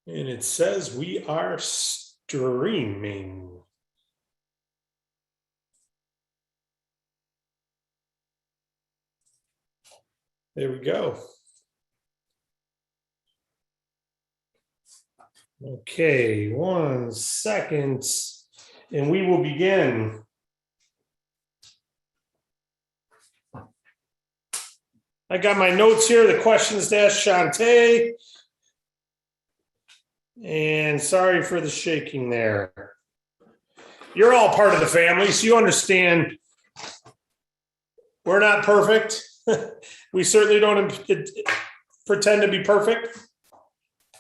And it says we are streaming. There we go. Okay, 1 second, and we will begin. I got my notes here, the questions to ask Shantae. And sorry for the shaking there. You're all part of the family, so you understand we're not perfect. We certainly don't pretend to be perfect,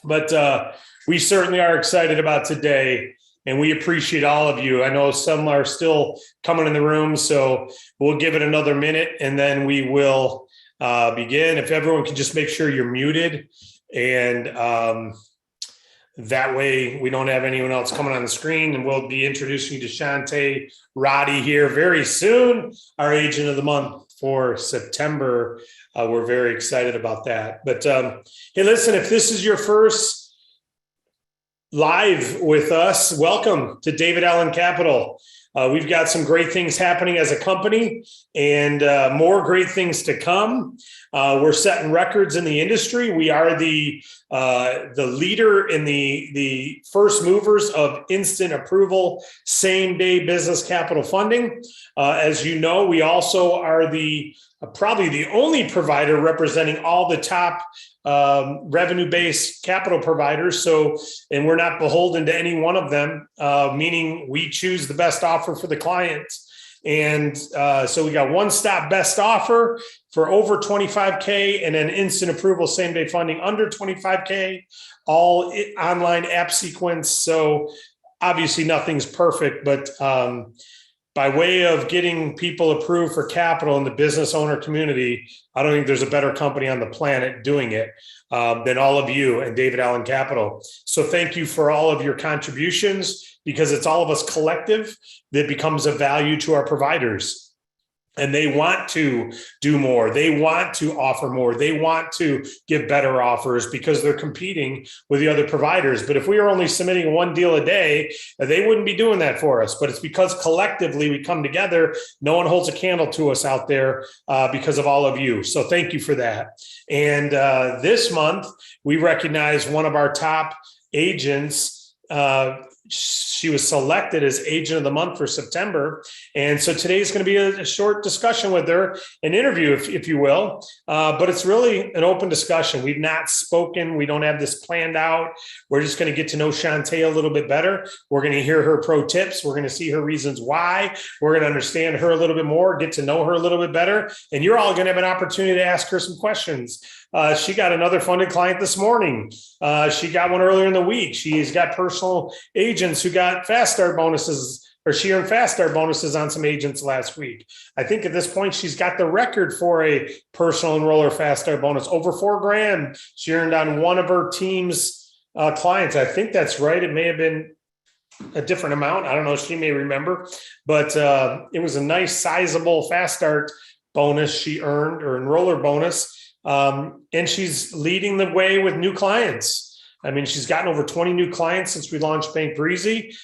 but we certainly are excited about today, and we appreciate all of you. I know some are still coming in the room, so we'll give it another minute, and then we will begin. If everyone can just make sure you're muted, and that way we don't have anyone else coming on the screen, and we'll be introducing you to Shante, Roddy here very soon, our agent of the month for September. We're very excited about that. But hey, listen, if this is your first live with us, welcome to David Allen Capital. We've got some great things happening as a company, and more great things to come. We're setting records in the industry. We are the leader in the first movers of instant approval, same day business capital funding. As you know, we also are probably the only provider representing all the top revenue-based capital providers. So, and we're not beholden to any one of them, meaning we choose the best offer for the client. And so we got one-stop best offer for over 25K, and then instant approval, same day funding under 25K, all online app sequence. So obviously nothing's perfect, but by way of getting people approved for capital in the business owner community, I don't think there's a better company on the planet doing it than all of you and David Allen Capital. So thank you for all of your contributions, because it's all of us collective that becomes of value to our providers. And they want to do more. They want to offer more. They want to give better offers because they're competing with the other providers. But if we are only submitting one deal a day, they wouldn't be doing that for us. But it's because collectively we come together. No one holds a candle to us out there because of all of you. So thank you for that. And this month, we recognize one of our top agents. She was selected as agent of the month for September. And so today is going to be a short discussion with her, an interview, if you will. But it's really an open discussion. We've not spoken. We don't have this planned out. We're just going to get to know Shantae a little bit better. We're going to hear her pro tips. We're going to see her reasons why. We're going to understand her a little bit more, get to know her a little bit better. And you're all going to have an opportunity to ask her some questions. She got another funded client this morning. She got one earlier in the week. She's got personal agents who got fast start bonuses, or she earned fast start bonuses on some agents last week. I think at this point, she's got the record for a personal enroller fast start bonus, over $4,000. She earned on one of her team's clients. I think that's right. It may have been a different amount. I don't know. She may remember, but it was a nice sizable fast start bonus she earned, or enroller bonus. And she's leading the way with new clients. I mean, she's gotten over 20 new clients since we launched Bank Breezy.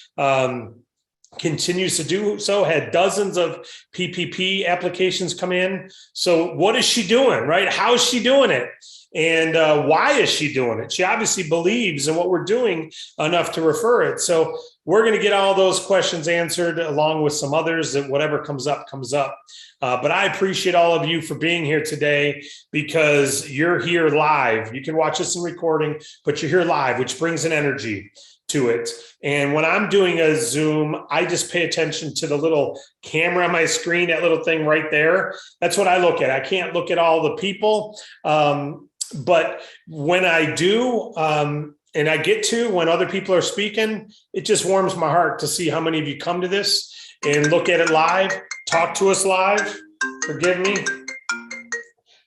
Continues to do so, had dozens of PPP applications come in. So what is she doing, right? How is she doing it? And why is she doing it? She obviously believes in what we're doing enough to refer it. So we're going to get all those questions answered along with some others, that whatever comes up, comes up. But I appreciate all of you for being here today, because you're here live. You can watch this in recording, but you're here live, which brings an energy to it. And when I'm doing a Zoom, I just pay attention to the little camera on my screen, that little thing right there. That's what I look at. I can't look at all the people. But when I do, and I get to, when other people are speaking, it just warms my heart to see how many of you come to this and look at it live, talk to us live. Forgive me.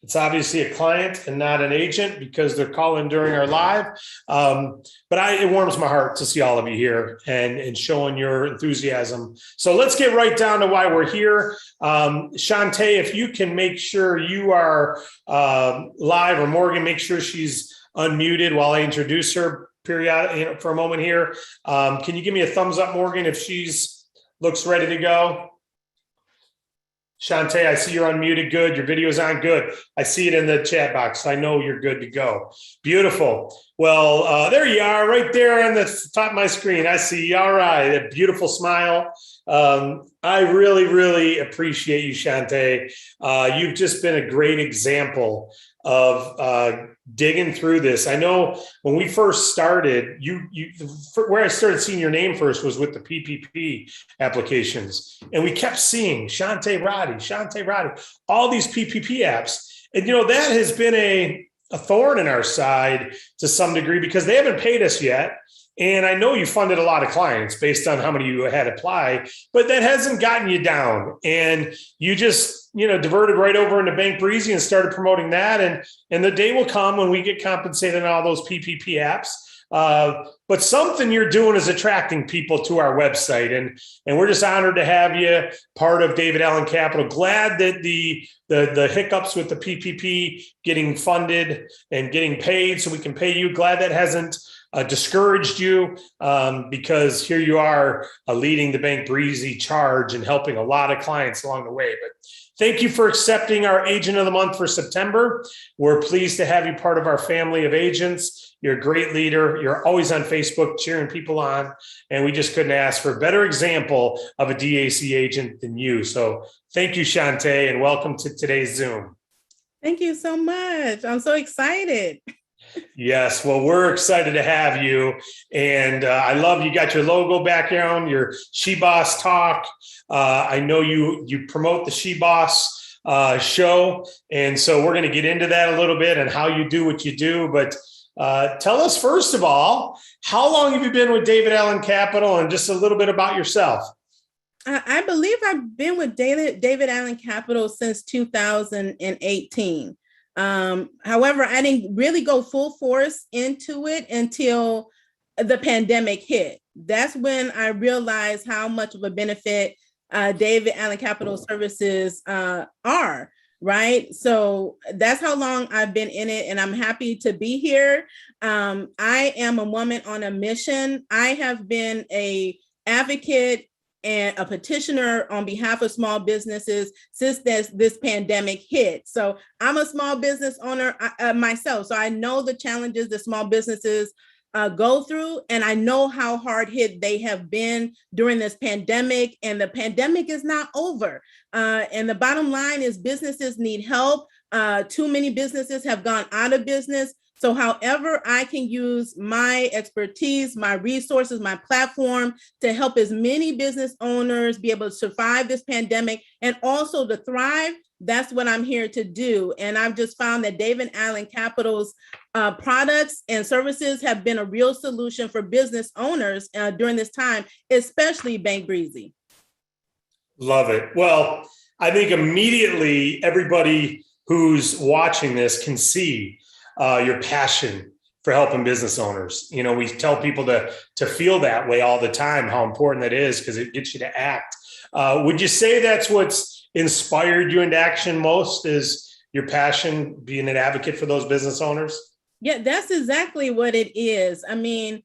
It's obviously a client and not an agent, because they're calling during our live. But it warms my heart to see all of you here and showing your enthusiasm. So let's get right down to why we're here. Shante, if you can make sure you are live, or Morgan, make sure she's unmuted while I introduce her. period, for a moment here. Can you give me a thumbs up, Morgan, if she's looks ready to go? Shantae, I see you're unmuted. Good. Your video's on. Good. I see it in the chat box. I know you're good to go. Beautiful. Well, there you are right there on the top of my screen. I see you. All right. A beautiful smile. I really, really appreciate you, Shante. You've just been a great example of digging through this. I know when we first started, where I started seeing your name first was with the PPP applications. And we kept seeing Shante Roddy, all these PPP apps. And, that has been a thorn in our side to some degree because they haven't paid us yet. And I know you funded a lot of clients based on how many you had apply, but that hasn't gotten you down. And you just, diverted right over into Bank Breezy and started promoting that. And the day will come when we get compensated on all those PPP apps. But something you're doing is attracting people to our website. And we're just honored to have you part of David Allen Capital. Glad that the hiccups with the PPP getting funded and getting paid so we can pay you. Glad that hasn't discouraged you because here you are leading the Bank Breezy charge and helping a lot of clients along the way. But thank you for accepting our Agent of the Month for September. We're pleased to have you part of our family of agents. You're a great leader. You're always on Facebook cheering people on. And we just couldn't ask for a better example of a DAC agent than you. So thank you, Shante, and welcome to today's Zoom. Thank you so much. I'm so excited. Yes, well, we're excited to have you. And I love you got your logo background, your She Boss talk. I know you promote the She Boss show. And so we're going to get into that a little bit and how you do what you do. But tell us, first of all, how long have you been with David Allen Capital and just a little bit about yourself? I believe I've been with David Allen Capital since 2018. However, I didn't really go full force into it until the pandemic hit. That's when I realized how much of a benefit David Allen Capital Services are, right? So that's how long I've been in it, and I'm happy to be here. I am a woman on a mission. I have been an advocate and a petitioner on behalf of small businesses since this pandemic hit. So I'm a small business owner myself. So I know the challenges that small businesses go through, and I know how hard hit they have been during this pandemic, and the pandemic is not over. And the bottom line is businesses need help. Too many businesses have gone out of business. So however I can use my expertise, my resources, my platform to help as many business owners be able to survive this pandemic and also to thrive, that's what I'm here to do. And I've just found that David Allen Capital's products and services have been a real solution for business owners during this time, especially Bank Breezy. Love it. Well, I think immediately everybody who's watching this can see your passion for helping business owners. We tell people to feel that way all the time, how important that is because it gets you to act. Would you say that's what's inspired you into action most is your passion, being an advocate for those business owners? Yeah, that's exactly what it is. I mean,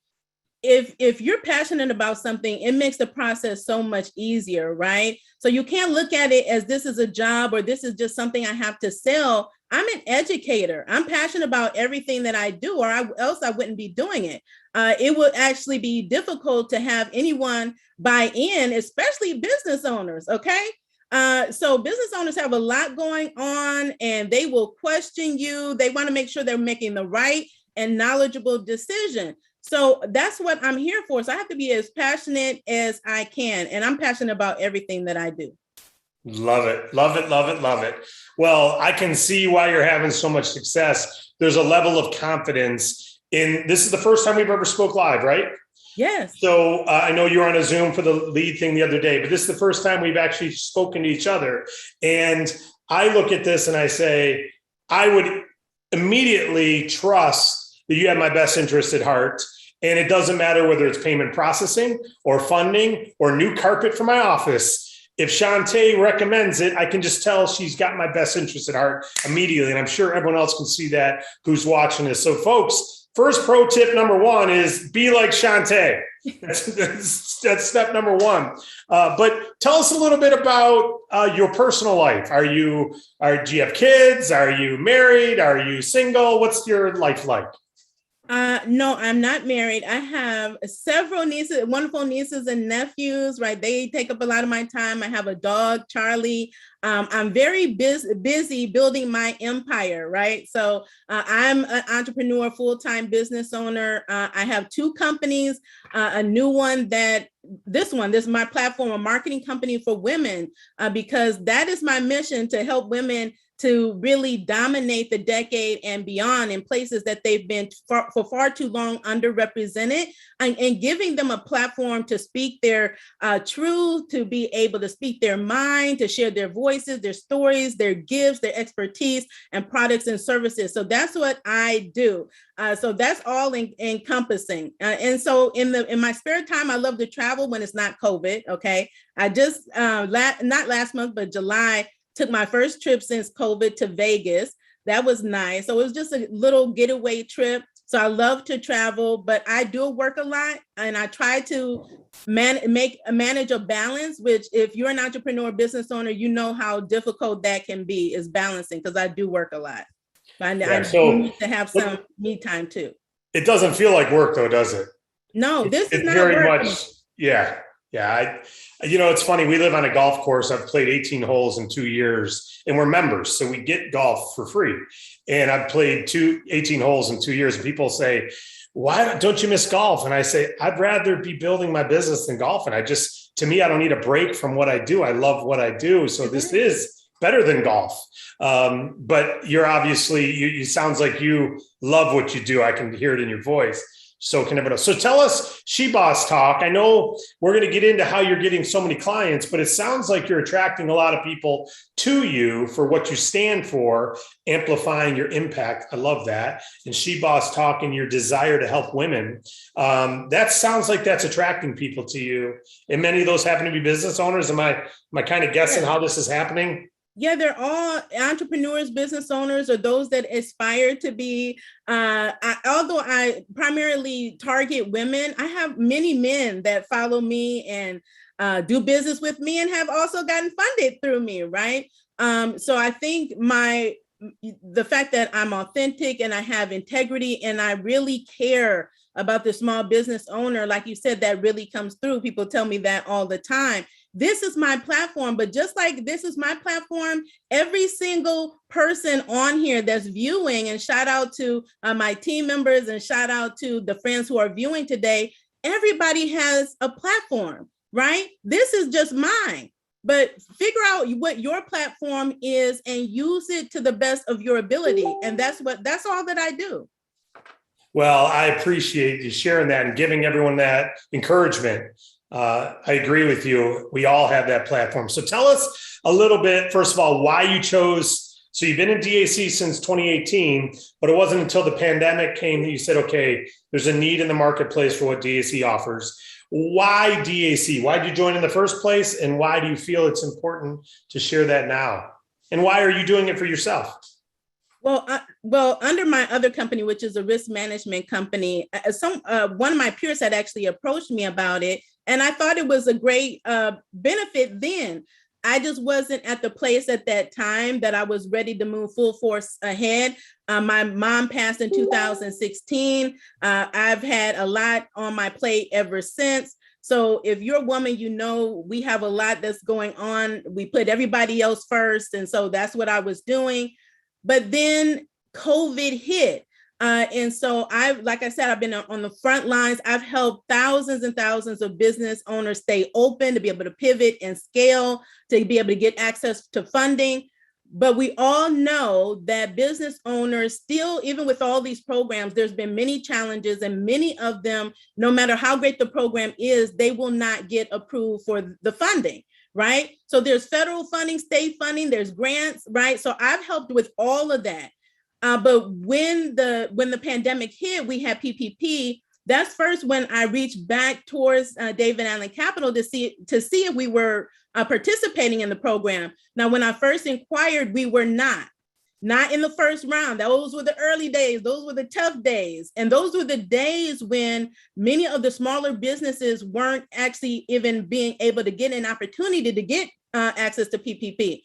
if you're passionate about something, it makes the process so much easier, right? So you can't look at it as this is a job or this is just something I have to sell. I'm an educator. I'm passionate about everything that I do, or else I wouldn't be doing it. It would actually be difficult to have anyone buy in, especially business owners, okay? So business owners have a lot going on and they will question you. They want to make sure they're making the right and knowledgeable decision. So that's what I'm here for. So I have to be as passionate as I can. And I'm passionate about everything that I do. Love it. Love it. Love it. Love it. Well, I can see why you're having so much success. There's a level of confidence in this is the first time we've ever spoke live, right? Yes. So I know you were on a Zoom for the lead thing the other day, but this is the first time we've actually spoken to each other. And I look at this and I say, I would immediately trust that you have my best interest at heart. And it doesn't matter whether it's payment processing or funding or new carpet for my office. If Shantae recommends it, I can just tell she's got my best interest at heart immediately. And I'm sure everyone else can see that who's watching this. So folks, first pro tip number one is be like Shantae. That's step number one. But tell us a little bit about your personal life. Do you have kids? Are you married? Are you single? What's your life like? No, I'm not married. I have several nieces, wonderful nieces and nephews, right? They take up a lot of my time. I have a dog, Charlie. I'm very busy building my empire, right? So I'm an entrepreneur, full-time business owner. I have two companies, a new one this is my platform, a marketing company for women, because that is my mission, to help women to really dominate the decade and beyond in places that they've been for far too long underrepresented, and giving them a platform to speak their truth, to be able to speak their mind, to share their voices, their stories, their gifts, their expertise, and products and services. So that's what I do. So that's all encompassing. And so in my spare time, I love to travel when it's not COVID. Okay. I just, not last month, but July, took my first trip since COVID to Vegas. That was nice. So it was just a little getaway trip. So I love to travel, but I do work a lot, and I try to manage a balance, which if you're an entrepreneur, business owner, you know how difficult that can be, is balancing, because I do work a lot. I do need to have some me time too. It doesn't feel like work though, does it? No, this is not very work. much. Yeah. It's funny. We live on a golf course. I've played 18 holes in 2 years, and we're members, so we get golf for free. And I've played 18 holes in 2 years. And people say, "Why don't you miss golf?" And I say, "I'd rather be building my business than golfing. To me, I don't need a break from what I do. I love what I do. So this is better than golf." But you're obviously, you sounds like you love what you do. I can hear it in your voice. So can everyone else. So tell us, She Boss Talk. I know we're going to get into how you're getting so many clients, but it sounds like you're attracting a lot of people to you for what you stand for, amplifying your impact. I love that. And She Boss Talk and your desire to help women. That sounds like that's attracting people to you. And many of those happen to be business owners. Am I kind of guessing how this is happening? Yeah, they're all entrepreneurs, business owners, or those that aspire to be. Although I primarily target women, I have many men that follow me and do business with me, and have also gotten funded through me, right? So I think the fact that I'm authentic and I have integrity and I really care about the small business owner, like you said, that really comes through. People tell me that all the time. This is my platform, but just like this is my platform, every single person on here that's viewing, and shout out to my team members and shout out to the friends who are viewing today, everybody has a platform, right? This is just mine, but figure out what your platform is and use it to the best of your ability. And that's all that I do. Well, I appreciate you sharing that and giving everyone that encouragement. I agree with you. We all have that platform. So tell us a little bit, first of all, why you chose. So you've been in DAC since 2018, but it wasn't until the pandemic came that you said, okay, there's a need in the marketplace for what DAC offers. Why DAC? Why did you join in the first place? And why do you feel it's important to share that now? And why are you doing it for yourself? Well, under my other company, which is a risk management company, one of my peers had actually approached me about it, and I thought it was a great benefit then. I just wasn't at the place at that time that I was ready to move full force ahead. My mom passed in 2016. I've had a lot on my plate ever since. So if you're a woman, you know we have a lot that's going on. We put everybody else first, and so that's what I was doing. But then COVID hit. And so like I said, I've been on the front lines. I've helped thousands and thousands of business owners stay open, to be able to pivot and scale, to be able to get access to funding. But we all know that business owners still, even with all these programs, there's been many challenges, and many of them, no matter how great the program is, they will not get approved for the funding. Right? So there's federal funding, state funding, there's grants, right? So I've helped with all of that. But when the pandemic hit, we had PPP. That's first when I reached back towards David Allen Capital to see if we were participating in the program. Now, when I first inquired, we were not. Not in the first round. Those were the early days. Those were the tough days. And those were the days when many of the smaller businesses weren't actually even being able to get an opportunity to get access to PPP.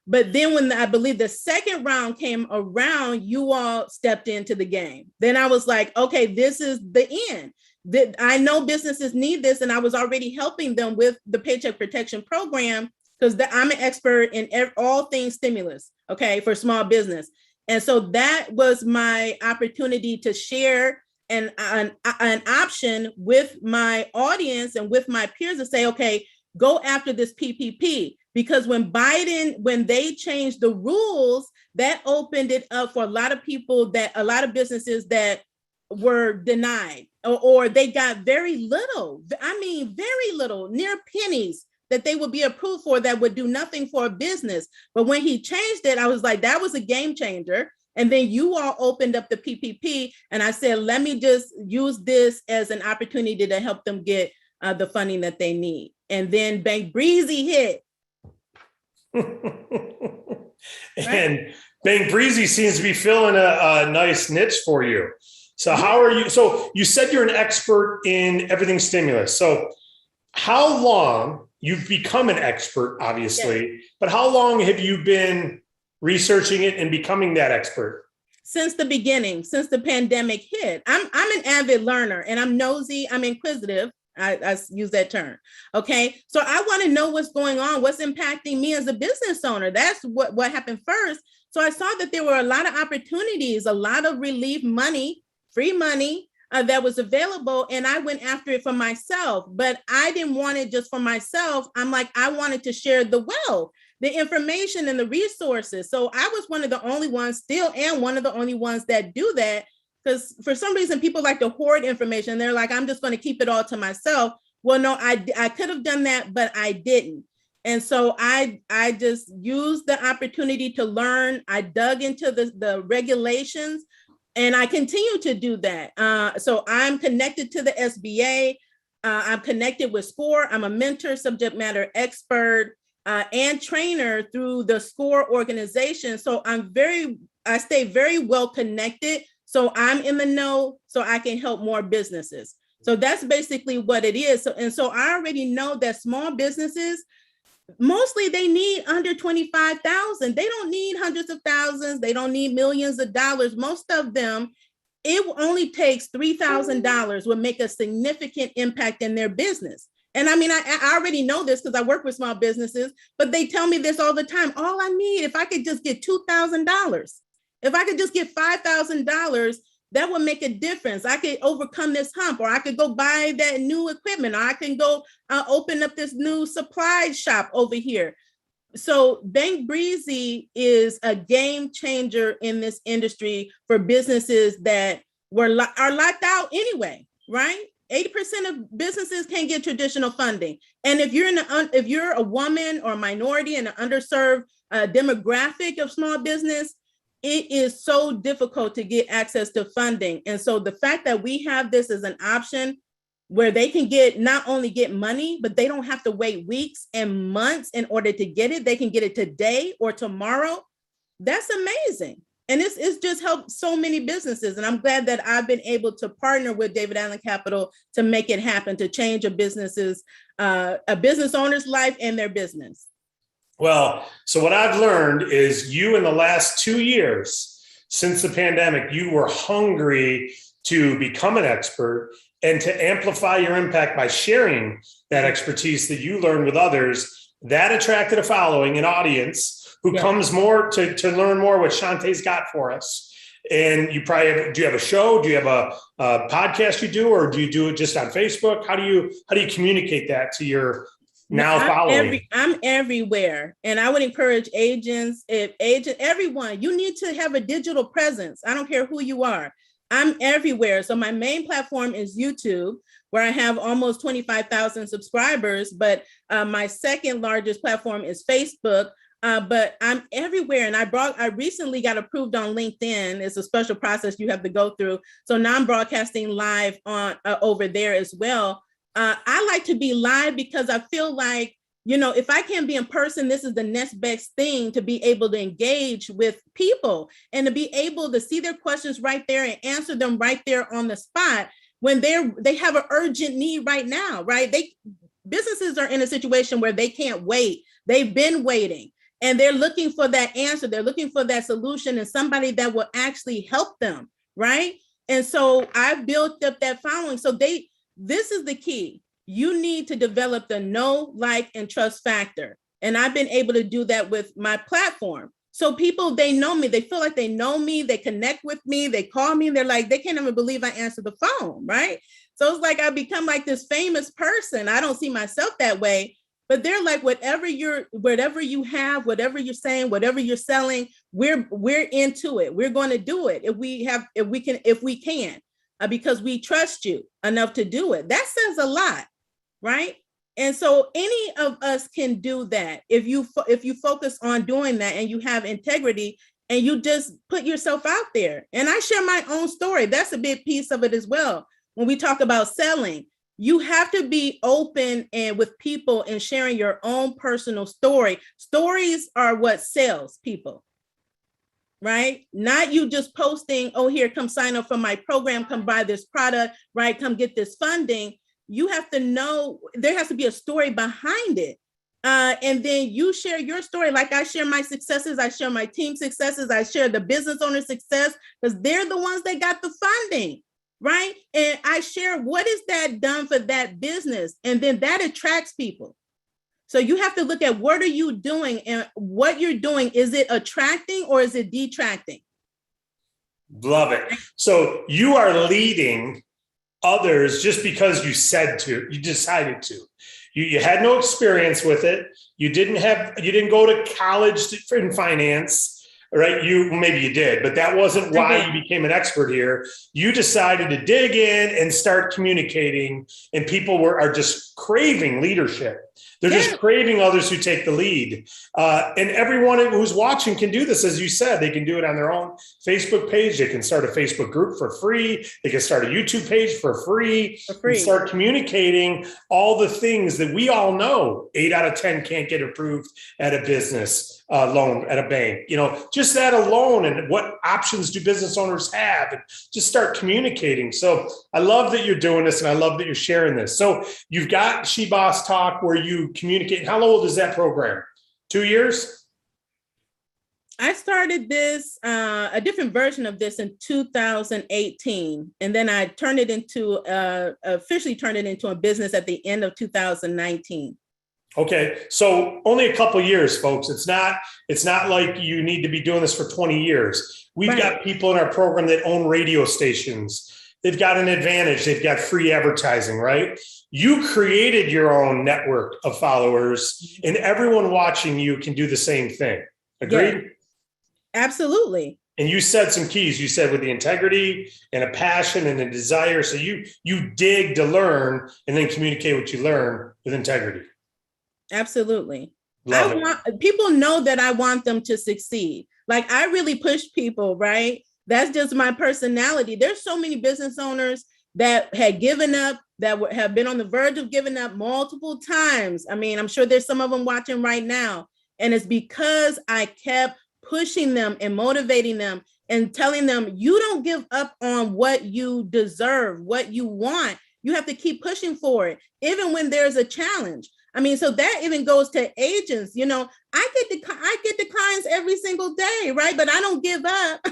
But then when I believe the second round came around, you all stepped into the game. Then I was like, okay, this is the end. I know businesses need this, and I was already helping them with the Paycheck Protection Program because I'm an expert in all things stimulus, okay, for small business. And so that was my opportunity to share an option with my audience and with my peers to say, okay, go after this PPP. Because when they changed the rules, that opened it up for a lot of people, a lot of businesses that were denied or they got very little, very little, near pennies that they would be approved for that would do nothing for a business. But when he changed it, I was like, that was a game changer. And then you all opened up the PPP and I said, let me just use this as an opportunity to help them get the funding that they need. And then Bank Breezy hit. And Bank Breezy seems to be filling a nice niche for you. So how are you? So you said you're an expert in everything stimulus. So how long, you've become an expert, obviously, but how long have you been researching it and becoming that expert? Since the beginning, since the pandemic hit. I'm an avid learner and I'm nosy, I'm inquisitive. I use that term. Okay. So I want to know what's going on, what's impacting me as a business owner. That's what happened first. So I saw that there were a lot of opportunities, a lot of relief money, free money that was available. And I went after it for myself, but I didn't want it just for myself. I'm like, I wanted to share the wealth, the information and the resources. So I was one of the only ones still, and one of the only ones that do that. Because for some reason, people like to hoard information. They're like, I'm just going to keep it all to myself. Well, no, I could have done that, but I didn't. And so I just used the opportunity to learn. I dug into the regulations and I continue to do that. So I'm connected to the SBA. I'm connected with SCORE. I'm a mentor, subject matter expert, and trainer through the SCORE organization. So I stay very well connected. So I'm in the know so I can help more businesses. So that's basically what it is. So I already know that small businesses, mostly they need under 25,000. They don't need hundreds of thousands. They don't need millions of dollars. Most of them, it only takes $3,000 would make a significant impact in their business. And I mean, I already know this because I work with small businesses, but they tell me this all the time. All I need, if I could just get $2,000, if I could just get $5,000, that would make a difference. I could overcome this hump, or I could go buy that new equipment, or I can go open up this new supply shop over here. So Bank Breezy is a game changer in this industry for businesses that are locked out anyway, right? 80% of businesses can't get traditional funding. And if you're a woman or a minority in an underserved demographic of small business, it is so difficult to get access to funding. And so the fact that we have this as an option where they can not only get money, but they don't have to wait weeks and months in order to get it. They can get it today or tomorrow. That's amazing. And it's just helped so many businesses. And I'm glad that I've been able to partner with David Allen Capital to make it happen, to change a business owner's life and their business. Well, so what I've learned is you in the last 2 years since the pandemic, you were hungry to become an expert and to amplify your impact by sharing that expertise that you learned with others. That attracted a following, an audience who comes more to learn more what Shantae's got for us. And you probably do you have a show? Do you have a podcast you do, or do you do it just on Facebook? How do you communicate that to your following? I'm everywhere. And I would encourage everyone, you need to have a digital presence. I don't care who you are. I'm everywhere. So my main platform is YouTube, where I have almost 25,000 subscribers. But my second largest platform is Facebook. But I'm everywhere. And I recently got approved on LinkedIn. It's a special process you have to go through. So now I'm broadcasting live on over there as well. I like to be live because I feel like If I can't be in person, this is the next best thing to be able to engage with people and to be able to see their questions right there and answer them right there on the spot when they have an urgent need right now, right? Businesses are in a situation where they can't wait. They've been waiting and they're looking for that answer. They're looking for that solution and somebody that will actually help them, right? And so I've built up that following. So this is the key. You need to develop the know, like, and trust factor. And I've been able to do that with my platform. So people, they know me, they feel like they know me, they connect with me, they call me, and they're like, they can't even believe I answered the phone, right? So it's like I become like this famous person. I don't see myself that way, but they're like, whatever you have, whatever you're saying, whatever you're selling, we're into it. We're going to do it if we can, because we trust you enough to do it. That says a lot. Right. And so any of us can do that if you focus on doing that and you have integrity and you just put yourself out there. And I share my own story. That's a big piece of it as well. When we talk about selling, you have to be open and with people and sharing your own personal story. Stories are what sells people. Right? Not you just posting, oh, here, come sign up for my program, come buy this product, right? Come get this funding. You have to know there has to be a story behind it. And then you share your story. Like I share my successes, I share my team successes, I share the business owner success, because they're the ones that got the funding, right? And I share what is that done for that business. And then that attracts people. So you have to look at what are you doing and what you're doing. Is it attracting or is it detracting? Love it. So you are leading others just because you decided to. You had no experience with it. You didn't go to college in finance, right? Maybe you did, but that wasn't why you became an expert here. You decided to dig in and start communicating, and people are just craving leadership. They're just craving others who take the lead. And everyone who's watching can do this. As you said, they can do it on their own Facebook page. They can start a Facebook group for free. They can start a YouTube page for free. And start communicating all the things that we all know 8 out of 10 can't get approved at a business loan at a bank. Just that alone, and what options do business owners have, and just start communicating. So I love that you're doing this, and I love that you're sharing this. So you've got She Boss Talk where you communicate. How old is that program? 2 years? I started this, a different version of this in 2018. And then I officially turned it into a business at the end of 2019. Okay. So only a couple of years, folks. It's not like you need to be doing this for 20 years. We've got people in our program that own radio stations. They've got an advantage. They've got free advertising, right? You created your own network of followers, and everyone watching you can do the same thing. Agreed? Yeah, absolutely. And you said some keys. You said with the integrity and a passion and a desire. So you dig to learn and then communicate what you learn with integrity. Absolutely. People know that I want them to succeed. Like I really push people, right? That's just my personality. There's so many business owners that had given up, that have been on the verge of giving up multiple times. I mean, I'm sure there's some of them watching right now. And it's because I kept pushing them and motivating them and telling them, you don't give up on what you deserve, what you want. You have to keep pushing for it, even when there's a challenge. I mean, so that even goes to agents. I get declines every single day, right? But I don't give up.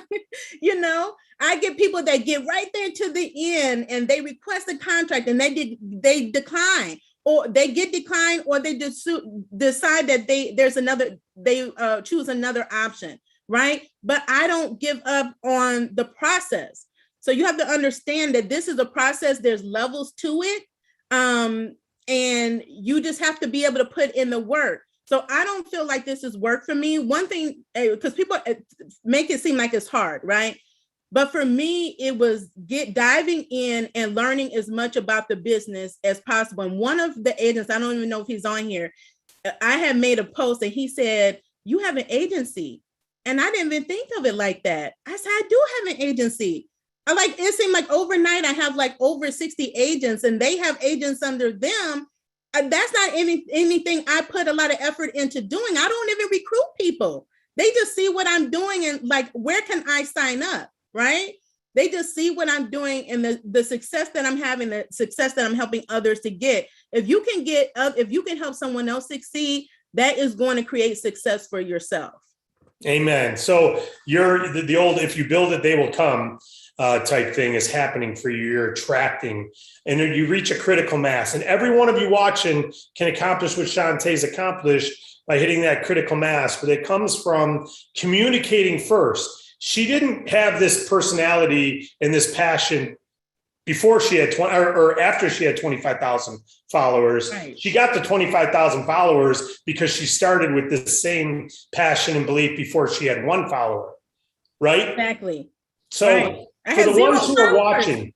I get people that get right there to the end and they request a contract and they decline, or they get declined, or they decide that they choose another option, right? But I don't give up on the process. So you have to understand that this is a process. There's levels to it. And you just have to be able to put in the work. So I don't feel like this is work for me. One thing, because people make it seem like it's hard, right? But for me, it was diving in and learning as much about the business as possible. And one of the agents, I don't even know if he's on here, I had made a post and he said, you have an agency. And I didn't even think of it like that. I said, I do have an agency. It seemed like overnight I have like over 60 agents and they have agents under them. That's not anything I put a lot of effort into doing. I don't even recruit people. They just see what I'm doing and like, where can I sign up, right? They just see what I'm doing and the success that I'm having, the success that I'm helping others to get. If you can help someone else succeed, that is going to create success for yourself. Amen. So you're the old, if you build it, they will come type thing is happening for you. You're attracting and you reach a critical mass, and every one of you watching can accomplish what Shantae's accomplished by hitting that critical mass, but it comes from communicating first. She didn't have this personality and this passion before she had 20 or after she had 25,000 followers. Right. She got the 25,000 followers because she started with the same passion and belief before she had one follower. Right? Exactly. So right. For the ones who are watching,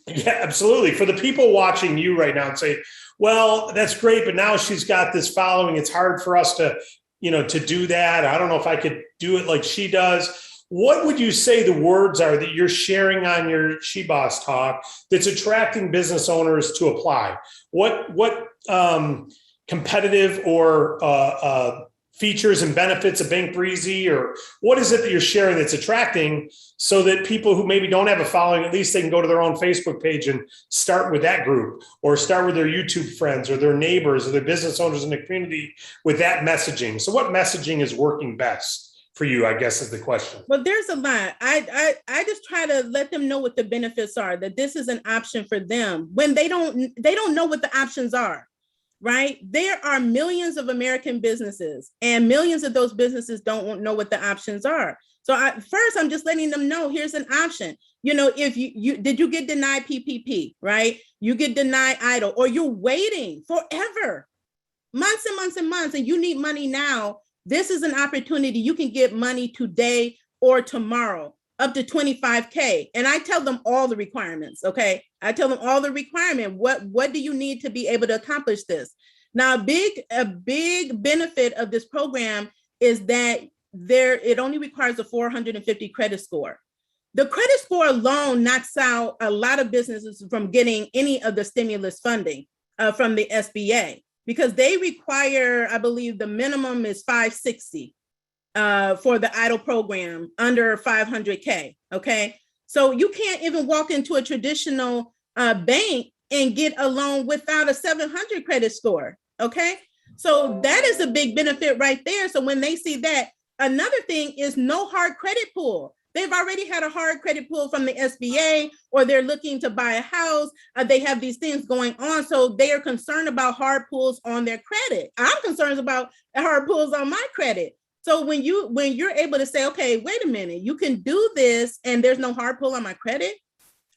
yeah, absolutely. For the people watching you right now and say, well, that's great, but now she's got this following. It's hard for us to, to do that. I don't know if I could do it like she does. What would you say the words are that you're sharing on your She Boss Talk that's attracting business owners to apply? What competitive or features and benefits of Bank Breezy, or what is it that you're sharing that's attracting so that people who maybe don't have a following, at least they can go to their own Facebook page and start with that group, or start with their YouTube friends or their neighbors or their business owners in the community with that messaging? So what messaging is working best for you, I guess, is the question. Well, there's a lot. I just try to let them know what the benefits are, that this is an option for them when they don't know what the options are, right? There are millions of American businesses, and millions of those businesses don't know what the options are. So first, I'm just letting them know, here's an option. If you did you get denied PPP, right? You get denied EIDL, or you're waiting forever, months and months and months, and you need money now. This is an opportunity. You can get money today or tomorrow, up to 25K. And I tell them all the requirements, okay? I tell them all the requirement. What do you need to be able to accomplish this? Now, a big benefit of this program is that it only requires a 450 credit score. The credit score alone knocks out a lot of businesses from getting any of the stimulus funding from the SBA. Because they require, I believe the minimum is 560 for the EIDL program, under 500K, okay? So you can't even walk into a traditional bank and get a loan without a 700 credit score, okay? So that is a big benefit right there. So when they see that, another thing is no hard credit pull. They've already had a hard credit pull from the SBA, or they're looking to buy a house. They have these things going on. So they are concerned about hard pulls on their credit. I'm concerned about hard pulls on my credit. So when you're able to say, okay, wait a minute, you can do this and there's no hard pull on my credit.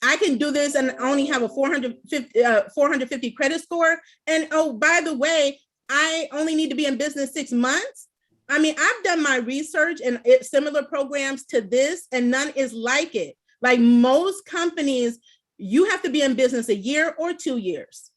I can do this and only have a 450 credit score. And oh, by the way, I only need to be in business 6 months. I mean, I've done my research and similar programs to this, and none is like it. Like most companies, you have to be in business a year or 2 years,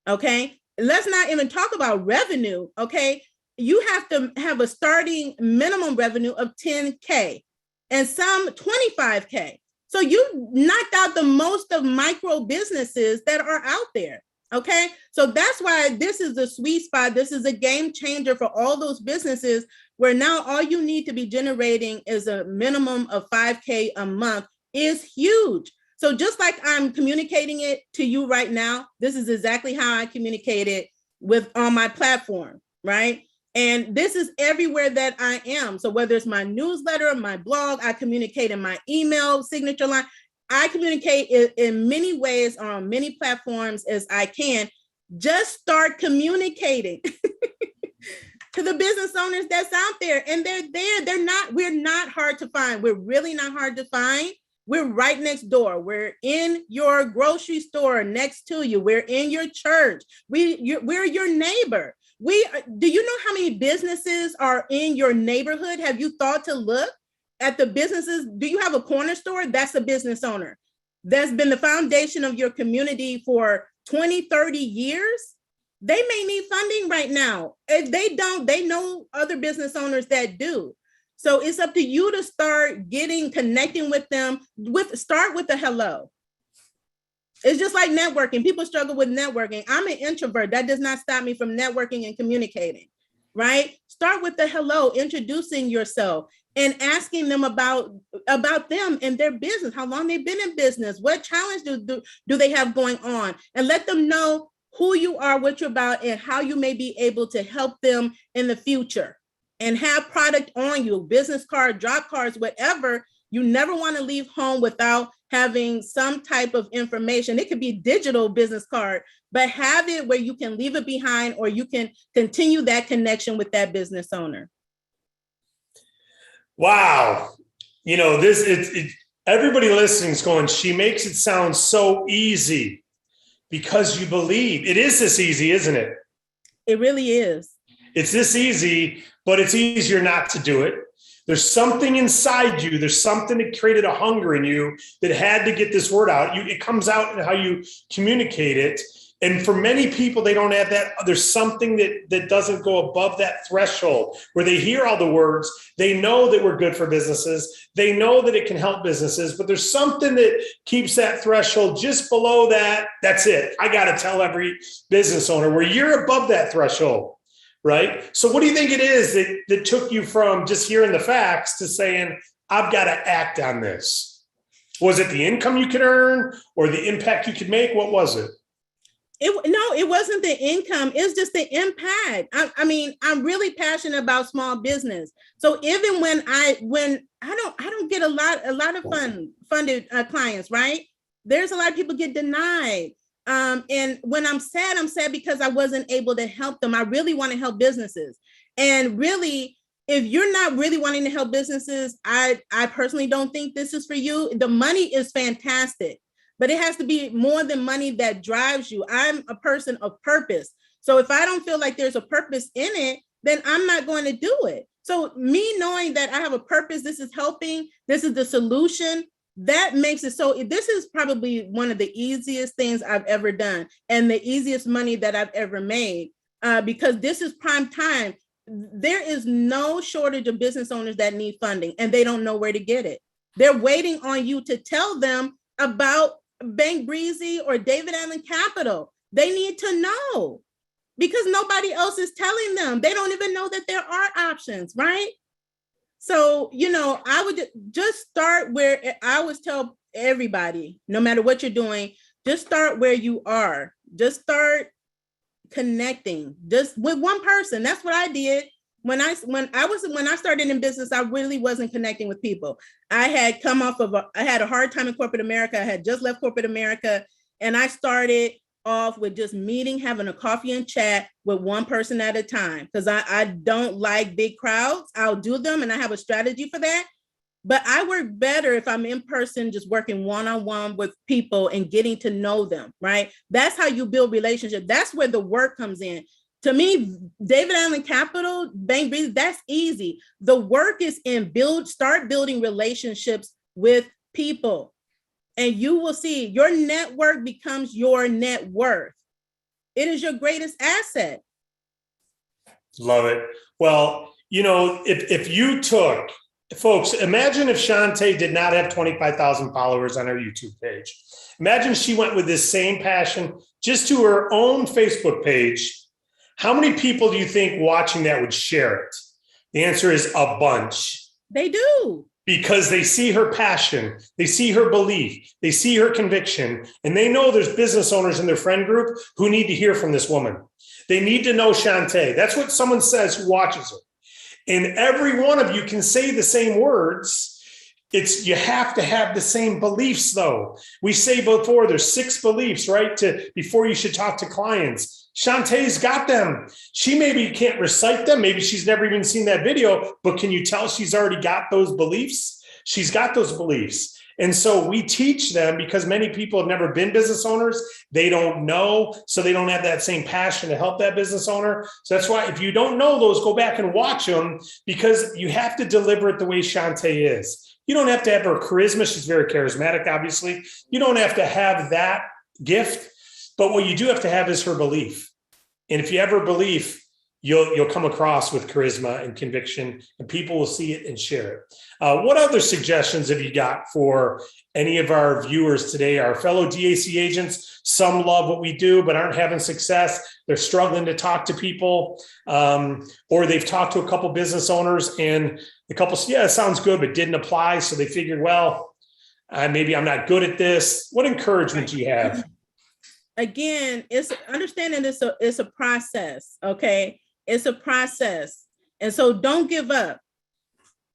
okay? Let's not even talk about revenue, okay? You have to have a starting minimum revenue of 10K and some 25K. So you knocked out the most of micro businesses that are out there. Okay, so that's why this is the sweet spot. This is a game changer for all those businesses where now all you need to be generating is a minimum of 5K a month is huge. So just like I'm communicating it to you right now, this is exactly how I communicate it on my platform, right? And this is everywhere that I am. So whether it's my newsletter, my blog, I communicate in my email signature line. I communicate in many ways on many platforms as I can. Just start communicating to the business owners that's out there. And they're there. We're not hard to find. We're really not hard to find. We're right next door. We're in your grocery store next to you. We're in your church. We're your neighbor. Do you know how many businesses are in your neighborhood? Have you thought to look at the businesses? Do you have a corner store? That's a business owner. That's been the foundation of your community for 20, 30 years. They may need funding right now. If they don't, they know other business owners that do. So it's up to you to start connecting with them. Start with a hello. It's just like networking. People struggle with networking. I'm an introvert. That does not stop me from networking and communicating, right? Start with the hello, introducing yourself and asking them about them and their business, how long they've been in business, what challenge do they have going on, and let them know who you are, what you're about, and how you may be able to help them in the future. And have product on you, business card, drop cards, whatever. You never want to leave home without having some type of information. It could be a digital business card, but have it where you can leave it behind or you can continue that connection with that business owner. Wow. Everybody listening is going, she makes it sound so easy because you believe. It is this easy, isn't it? It really is. It's this easy, but it's easier not to do it. There's something inside you. There's something that created a hunger in you that had to get this word out. It comes out in how you communicate it. And for many people, they don't have that. There's something that doesn't go above that threshold where they hear all the words. They know that we're good for businesses. They know that it can help businesses, but there's something that keeps that threshold just below that. That's it. I got to tell every business owner where you're above that threshold. Right. So what do you think it is that took you from just hearing the facts to saying, I've got to act on this? Was it the income you could earn or the impact you could make? What was it? It wasn't the income. It's just the impact. I mean, I'm really passionate about small business. So even when I don't get a lot of funded clients, right? There's a lot of people get denied. And when I'm sad because I wasn't able to help them. I really want to help businesses. And really, if you're not really wanting to help businesses, I personally don't think this is for you. The money is fantastic, but it has to be more than money that drives you. I'm a person of purpose. So if I don't feel like there's a purpose in it, then I'm not going to do it. So me knowing that I have a purpose, this is helping, this is the solution, that makes it so. This is probably one of the easiest things I've ever done and the easiest money that I've ever made because this is prime time. There is no shortage of business owners that need funding and they don't know where to get it. They're waiting on you to tell them about Bank Breezy or David Allen Capital. They need to know because nobody else is telling them. They don't even know that there are options, right? So, I would just start where I always tell everybody, no matter what you're doing, just start where you are. Just start connecting just with one person. That's what I did. When I started in business, I really wasn't connecting with people. I had I had a hard time in corporate America. I had just left corporate America and I started off with just meeting, having a coffee and chat with one person at a time because I don't like big crowds. I'll do them and I have a strategy for that. But I work better if I'm in person, just working one-on-one with people and getting to know them, right? That's how you build relationships. That's where the work comes in. To me, David Allen Capital, Bank Breezy, that's easy. The work is in start building relationships with people. And you will see your network becomes your net worth. It is your greatest asset. Love it. Well, if you took, folks, imagine if Shante did not have 25,000 followers on her YouTube page. Imagine she went with this same passion just to her own Facebook page. How many people do you think watching that would share it? The answer is a bunch. They do. Because they see her passion, they see her belief, they see her conviction, and they know there's business owners in their friend group who need to hear from this woman. They need to know Shantae. That's what someone says who watches her. And every one of you can say the same words. You have to have the same beliefs, though. We say before there's 6 beliefs, right? Before you should talk to clients. Shantae's got them. She maybe can't recite them. Maybe she's never even seen that video, but can you tell she's already got those beliefs? She's got those beliefs. And so we teach them because many people have never been business owners. They don't know, so they don't have that same passion to help that business owner. So that's why if you don't know those, go back and watch them because you have to deliver it the way Shantae is. You don't have to have her charisma. She's very charismatic, obviously. You don't have to have that gift. But what you do have to have is her belief. And if you have her belief, you'll come across with charisma and conviction, and people will see it and share it. What other suggestions have you got for any of our viewers today, our fellow DAC agents? Some love what we do, but aren't having success. They're struggling to talk to people, or they've talked to a couple business owners and the couple, yeah, it sounds good, but didn't apply. So they figured, well, maybe I'm not good at this. What encouragement do you have? Again, it's understanding it's a process. Okay. It's a process. And so don't give up,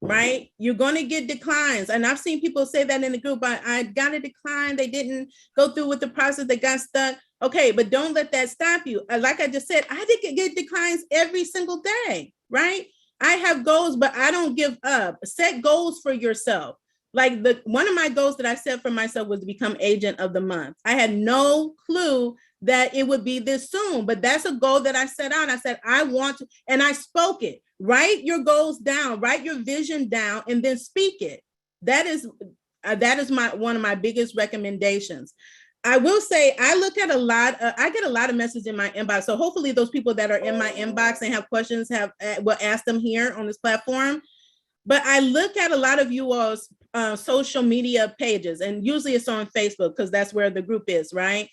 right? You're going to get declines. And I've seen people say that in the group, I got a decline. They didn't go through with the process. They got stuck. Okay. But don't let that stop you. Like I just said, I did get declines every single day, right? I have goals, but I don't give up. Set goals for yourself. Like one of my goals that I set for myself was to become agent of the month. I had no clue that it would be this soon, but that's a goal that I set out. I said, I want to, and I spoke it. Write your goals down, write your vision down, and then speak it. That is one of my biggest recommendations. I will say I look at I get a lot of messages in my inbox. So hopefully those people that are in my inbox and have questions will ask them here on this platform. But I look at a lot of you all's social media pages, and usually it's on Facebook because that's where the group is, right?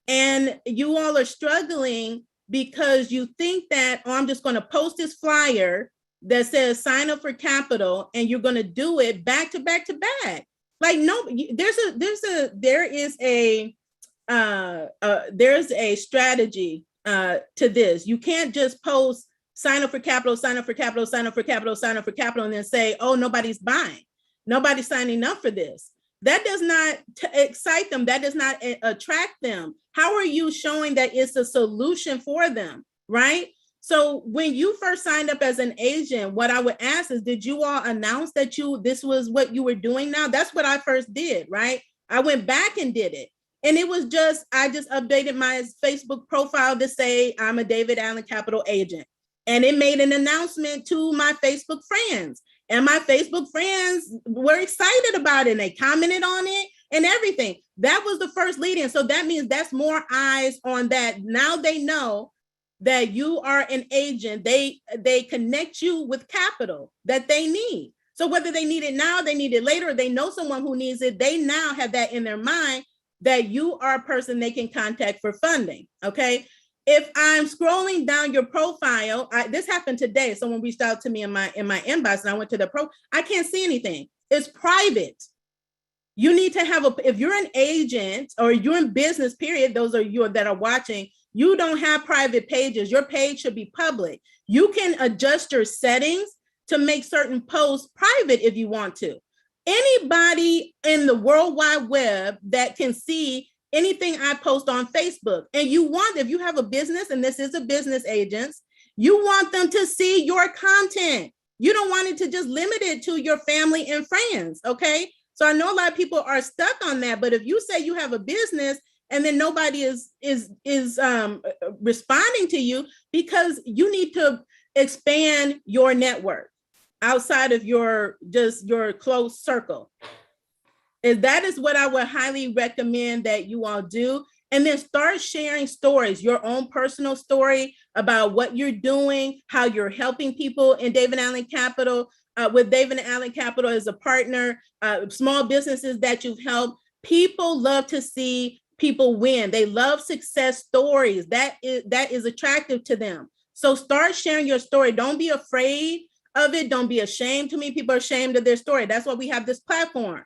And you all are struggling because you think that, oh, I'm just going to post this flyer that says sign up for capital, and you're going to do it back to back to back. Like, no, there is a strategy to this. You can't just post sign up for capital, sign up for capital, sign up for capital, sign up for capital, and then say, oh, nobody's buying. Nobody's signing up for this. That does not excite them. That does not attract them. How are you showing that it's a solution for them, right? So when you first signed up as an agent, what I would ask is, did you all announce that this was what you were doing now? That's what I first did, right? I went back and did it. And it was I just updated my Facebook profile to say, I'm a David Allen Capital agent. And it made an announcement to my Facebook friends. And my Facebook friends were excited about it. And they commented on it and everything. That was the first lead in. So that means that's more eyes on that. Now they know that you are an agent. They connect you with capital that they need. So whether they need it now, they need it later, or they know someone who needs it, they now have that in their mind that you are a person they can contact for funding. Okay. If I'm scrolling down your profile, this happened today. Someone reached out to me in my inbox, and I went to the I can't see anything. It's private. You need to have if you're an agent or you're in business, period, those are you that are watching, you don't have private pages. Your page should be public. You can adjust your settings to make certain posts private if you want to. Anybody in the World Wide Web that can see anything I post on Facebook, and if you have a business, and this is a business agent, you want them to see your content. You don't want it to just limit it to your family and friends. Okay. So I know a lot of people are stuck on that, but if you say you have a business and then nobody is responding to you, because you need to expand your network outside of your close circle. That is what I would highly recommend that you all do. And then start sharing stories, your own personal story about what you're doing, how you're helping people in David Allen Capital, with David Allen Capital as a partner, small businesses that you've helped. People love to see people win. They love success stories. That is attractive to them. So start sharing your story. Don't be afraid of it. Don't be ashamed. Too many people are ashamed of their story. That's why we have this platform.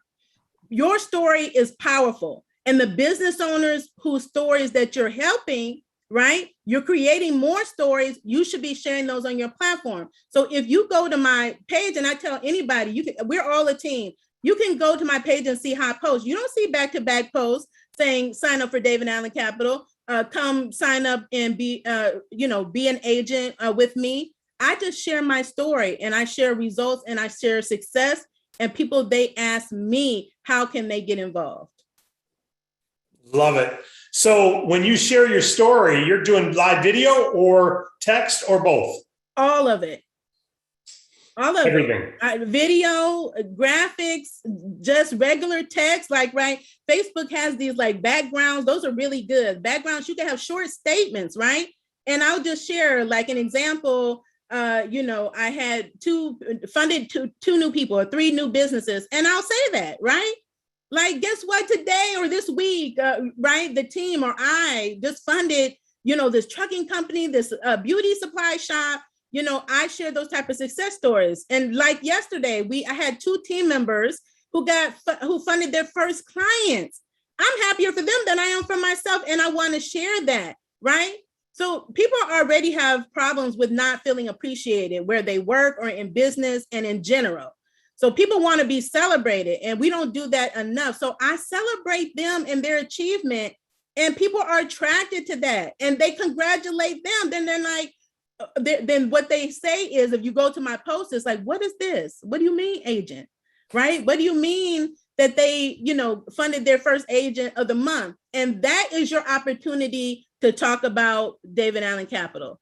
Your story is powerful. And the business owners whose stories that you're helping, right? You're creating more stories. You should be sharing those on your platform. So if you go to my page, and I tell anybody, we're all a team. You can go to my page and see how I post. You don't see back-to-back posts saying, sign up for David Allen Capital, come sign up and be an agent with me. I just share my story, and I share results, and I share success. And people, they ask me, how can they get involved? Love it. So when you share your story, you're doing live video or text or both? All of it. All of everything. Video, graphics, just regular text, right? Facebook has these backgrounds. Those are really good. Backgrounds, you can have short statements, right? And I'll just share like an example. I had funded two new people or three new businesses. And I'll say that, right? Like, guess what? Today or this week, right? The team or I just funded, this trucking company, this beauty supply shop. I share those type of success stories. And like yesterday, I had two team members who funded their first clients. I'm happier for them than I am for myself. And I want to share that, right? So people already have problems with not feeling appreciated where they work or in business and in general. So people want to be celebrated, and we don't do that enough. So I celebrate them and their achievement, and people are attracted to that, and they congratulate them. Then they're like, then what they say is, if you go to my post, it's like, what is this? What do you mean, agent? Right? What do you mean that they, funded their first agent of the month? And that is your opportunity to talk about David Allen Capital.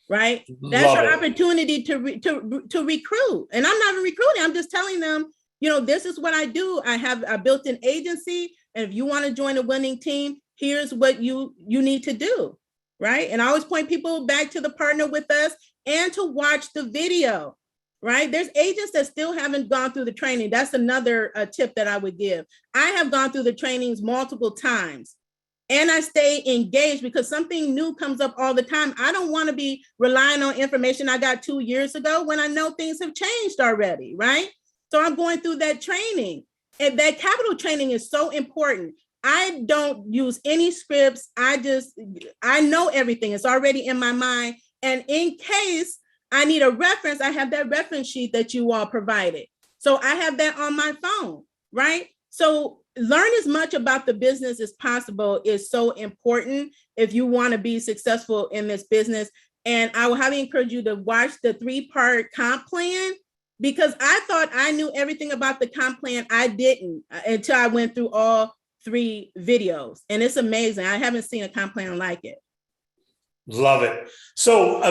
Right? That's your opportunity to recruit. And I'm not recruiting. I'm just telling them, this is what I do. I built an agency. And if you want to join a winning team, here's what you need to do. Right? And I always point people back to the partner with us and to watch the video. Right? There's agents that still haven't gone through the training. That's another tip that I would give. I have gone through the trainings multiple times. And I stay engaged because something new comes up all the time. I don't want to be relying on information I got 2 years ago when I know things have changed already, right? So I'm going through that training. And that capital training is so important. I don't use any scripts. I know everything. It's already in my mind. And in case I need a reference, I have that reference sheet that you all provided. So I have that on my phone, right? So learn as much about the business as possible is so important if you want to be successful in this business. And I will highly encourage you to watch the 3-part comp plan, because I thought I knew everything about the comp plan. I didn't until I went through all 3 videos. And it's amazing. I haven't seen a comp plan like it. Love it. So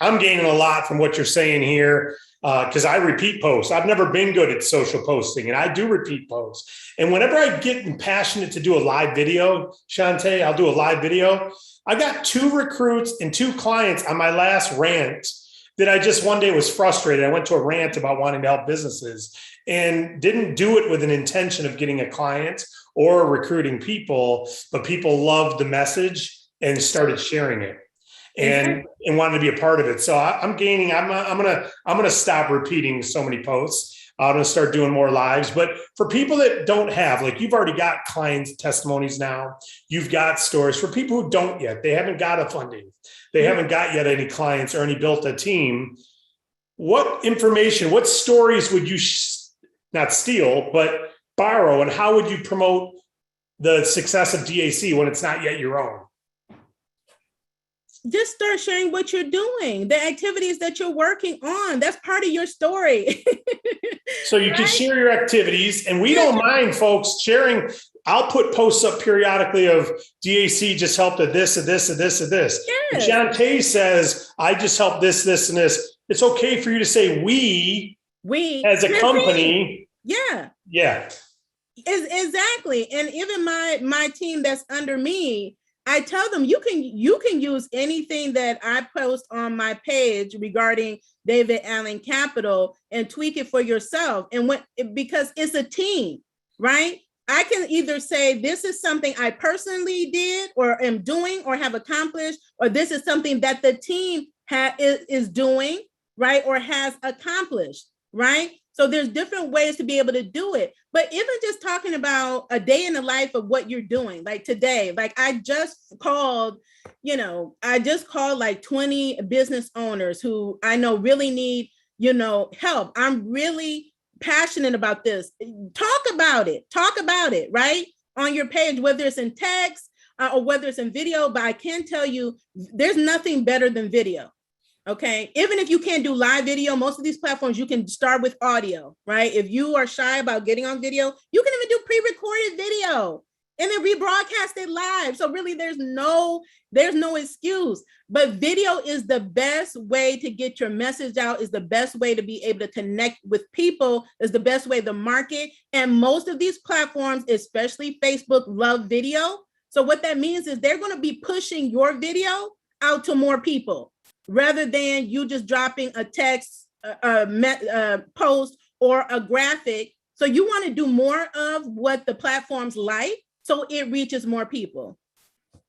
I'm gaining a lot from what you're saying here. Because I repeat posts. I've never been good at social posting, and I do repeat posts. And whenever I get passionate to do a live video, Shantae, I'll do a live video. I got 2 recruits and 2 clients on my last rant that I just one day was frustrated. I went to a rant about wanting to help businesses and didn't do it with an intention of getting a client or recruiting people, but people loved the message and started sharing it. And wanted to be a part of it. So I'm gaining. I'm gonna stop repeating so many posts. I'm gonna start doing more lives. But for people that don't have, like, you've already got clients' testimonies now. You've got stories. For people who don't yet, they haven't got a funding. They haven't got yet any clients or any built a team. What information, what stories would you not steal, but borrow, and how would you promote the success of DAC when it's not yet your own? Just start sharing what you're doing, the activities that you're working on. That's part of your story. So you can share your activities, and we don't mind folks sharing. I'll put posts up periodically of DAC just helped at this, and this, and this, and this. Yes. Shantae says, I just helped this, this, and this. It's okay for you to say we as a company. Yeah. Yeah. Exactly. And even my team that's under me, I tell them you can use anything that I post on my page regarding David Allen Capital and tweak it for yourself. And because it's a team, right? I can either say this is something I personally did or am doing or have accomplished, or this is something that the team is doing, right? Or has accomplished, right? So there's different ways to be able to do it. But even just talking about a day in the life of what you're doing, like today, like I just called like 20 business owners who I know really need, help. I'm really passionate about this. Talk about it, right? On your page, whether it's in text or whether it's in video, but I can tell you there's nothing better than video. Okay. Even if you can't do live video, most of these platforms, you can start with audio, right? If you are shy about getting on video, you can even do pre-recorded video and then rebroadcast it live. So really there's no excuse, but video is the best way to get your message out, is the best way to be able to connect with people, is the best way to market. And most of these platforms, especially Facebook, love video. So what that means is they're going to be pushing your video out to more people rather than you just dropping a text, post, or a graphic. So you want to do more of what the platforms like so it reaches more people.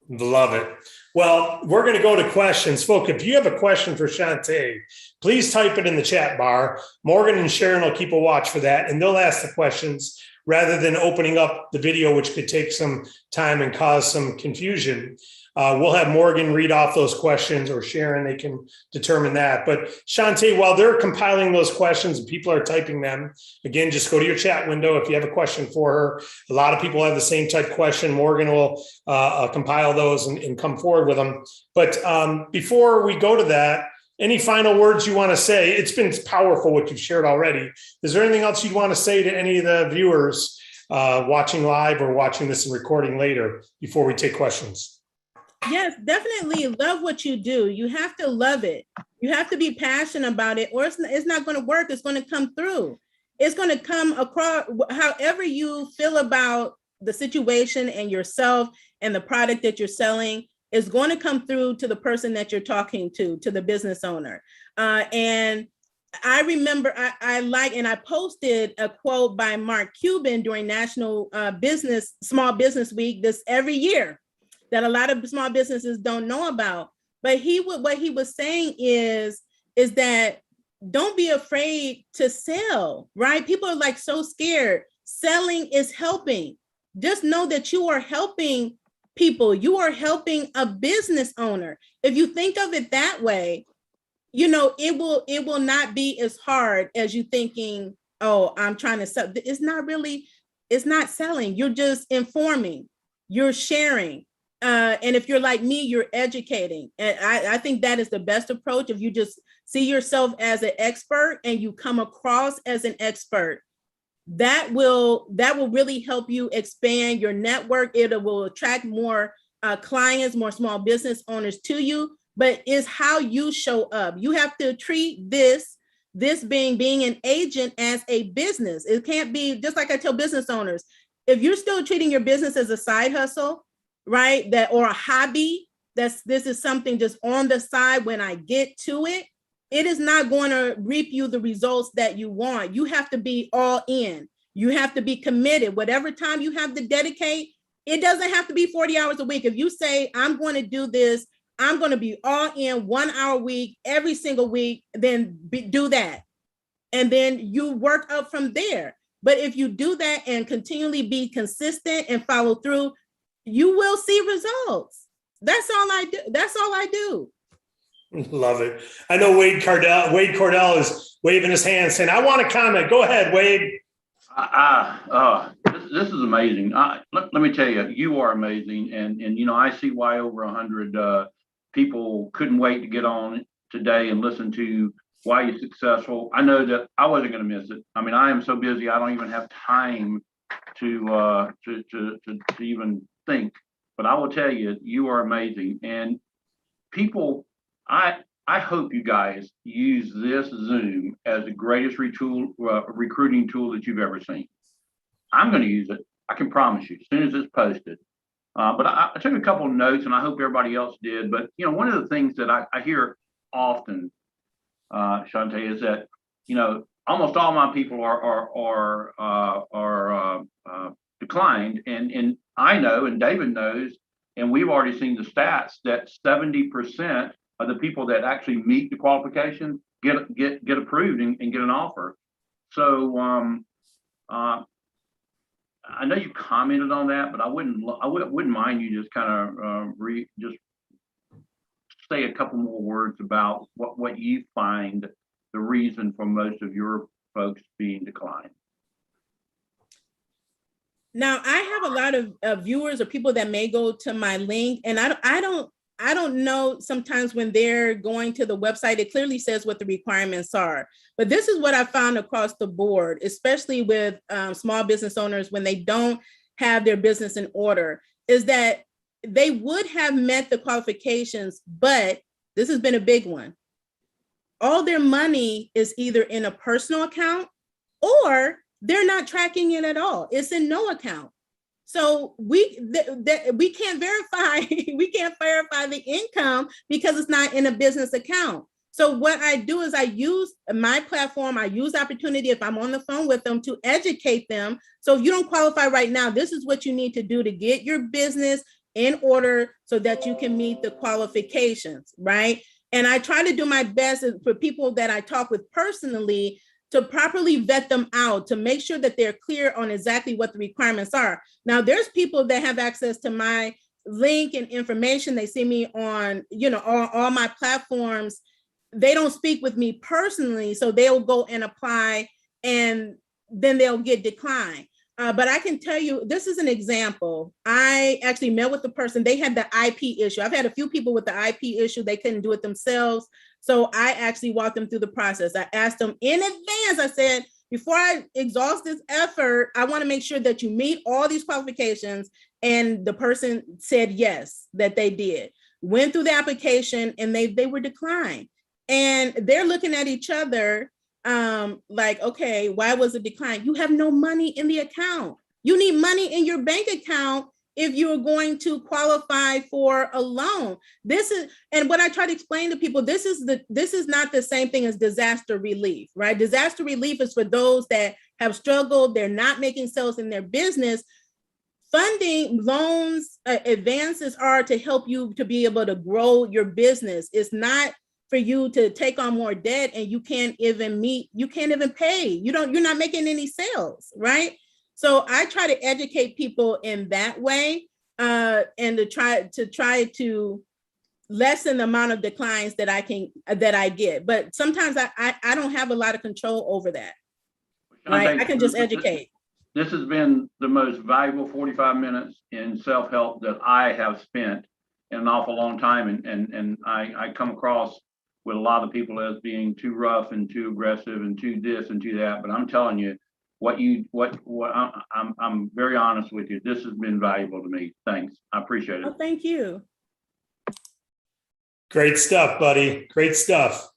Love it. Well, we're going to go to questions. Folks, if you have a question for Shantae, please type it in the chat bar. Morgan and Sharon will keep a watch for that, and they'll ask the questions rather than opening up the video, which could take some time and cause some confusion. We'll have Morgan read off those questions, or Sharon, they can determine that. But Shantae, while they're compiling those questions and people are typing them, again, just go to your chat window if you have a question for her. A lot of people have the same type question. Morgan will compile those and come forward with them. But before we go to that, any final words you want to say? It's been powerful what you've shared already. Is there anything else you'd want to say to any of the viewers watching live or watching this and recording later before we take questions? Yes, definitely love what you do. You have to love it. You have to be passionate about it, or it's not going to work. It's going to come through. It's going to come across however you feel about the situation and yourself and the product that you're selling is going to come through to the person that you're talking to the business owner. And I remember I posted a quote by Mark Cuban during National Small Business Week every year, that a lot of small businesses don't know about. But what he was saying is that don't be afraid to sell, right? People are like so scared. Selling is helping. Just know that you are helping people. You are helping a business owner. If you think of it that way, it will not be as hard as you thinking, oh, I'm trying to sell. It's not selling. You're just informing, you're sharing. And if you're like me, you're educating. And I think that is the best approach. If you just see yourself as an expert and you come across as an expert, that will really help you expand your network. It will attract more clients, more small business owners to you, but it's how you show up. You have to treat this being an agent as a business. It can't be, just like I tell business owners, if you're still treating your business as a side hustle, right? Or a hobby, this is something just on the side when I get to it, it is not going to reap you the results that you want. You have to be all in. You have to be committed. Whatever time you have to dedicate, it doesn't have to be 40 hours a week. If you say, I'm going to do this, I'm going to be all in 1 hour a week, every single week, then do that. And then you work up from there. But if you do that and continually be consistent and follow through, you will see results. That's all I do. Love it. I know Wade Cordell is waving his hand saying, I want to comment. Go ahead, Wade. This is amazing. Let me tell you, you are amazing. And I see why over 100 people couldn't wait to get on today and listen to why you're successful. I know that I wasn't going to miss it. I mean, I am so busy, I don't even have time to even think, but I will tell you, you are amazing. And people, I hope you guys use this Zoom as the greatest recruiting tool that you've ever seen. I'm going to use it. I can promise you, as soon as it's posted. But I took a couple of notes, and I hope everybody else did. But one of the things that I hear often, Shantae, is that almost all my people are declined, and I know, and David knows, and we've already seen the stats that 70% of the people that actually meet the qualification get approved and get an offer. So I know you commented on that, but I wouldn't mind you just kind of just say a couple more words about what you find the reason for most of your folks being declined. Now, I have a lot of viewers or people that may go to my link, and I don't know sometimes when they're going to the website, it clearly says what the requirements are. But this is what I found across the board, especially with small business owners when they don't have their business in order, is that they would have met the qualifications, but this has been a big one. All their money is either in a personal account or they're not tracking it at all. It's in no account. So we can't verify we can't verify the income because it's not in a business account. So what I do is I use my platform, I use opportunity if I'm on the phone with them to educate them. So if you don't qualify right now, this is what you need to do to get your business in order so that you can meet the qualifications, right? And I try to do my best for people that I talk with personally to properly vet them out, to make sure that they're clear on exactly what the requirements are. Now, there's people that have access to my link and information. They see me on, all my platforms. They don't speak with me personally, so they'll go and apply and then they'll get declined. But I can tell you, this is an example. I actually met with the person. They had the IP issue. I've had a few people with the IP issue. They couldn't do it themselves. So I actually walked them through the process. I asked them in advance, I said, before I exhaust this effort, I want to make sure that you meet all these qualifications. And the person said yes, that they did. Went through the application and they were declined. And they're looking at each other like, okay, why was it declined? You have no money in the account. You need money in your bank account if you're going to qualify for a loan. And what I try to explain to people, this is not the same thing as disaster relief, right? Disaster relief is for those that have struggled, they're not making sales in their business. Funding, loans, advances are to help you to be able to grow your business. It's not for you to take on more debt and you can't even pay. You're not making any sales, right? So I try to educate people in that way, and to try to lessen the amount of declines that I get. But sometimes I don't have a lot of control over that. Right? I can just educate. This has been the most valuable 45 minutes in self-help that I have spent in an awful long time. And I come across with a lot of people as being too rough and too aggressive and too this and too that. But I'm telling you, I'm very honest with you. This has been valuable to me. Thanks. I appreciate it. Oh, thank you. Great stuff, buddy. Great stuff.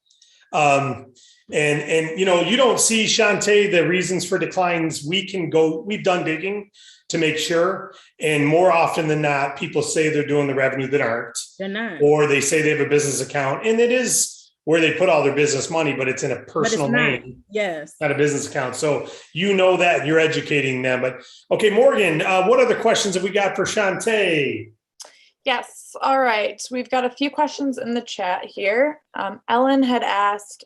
And you don't see, Shantae, the reasons for declines. We've done digging to make sure. And more often than not, people say they're doing the revenue that aren't. They're not. Or they say they have a business account. And it is where they put all their business money, but it's in a personal name. Yes. Not a business account. So that and you're educating them. But okay, Morgan, what other questions have we got for Shantae? Yes. All right. We've got a few questions in the chat here. Ellen had asked,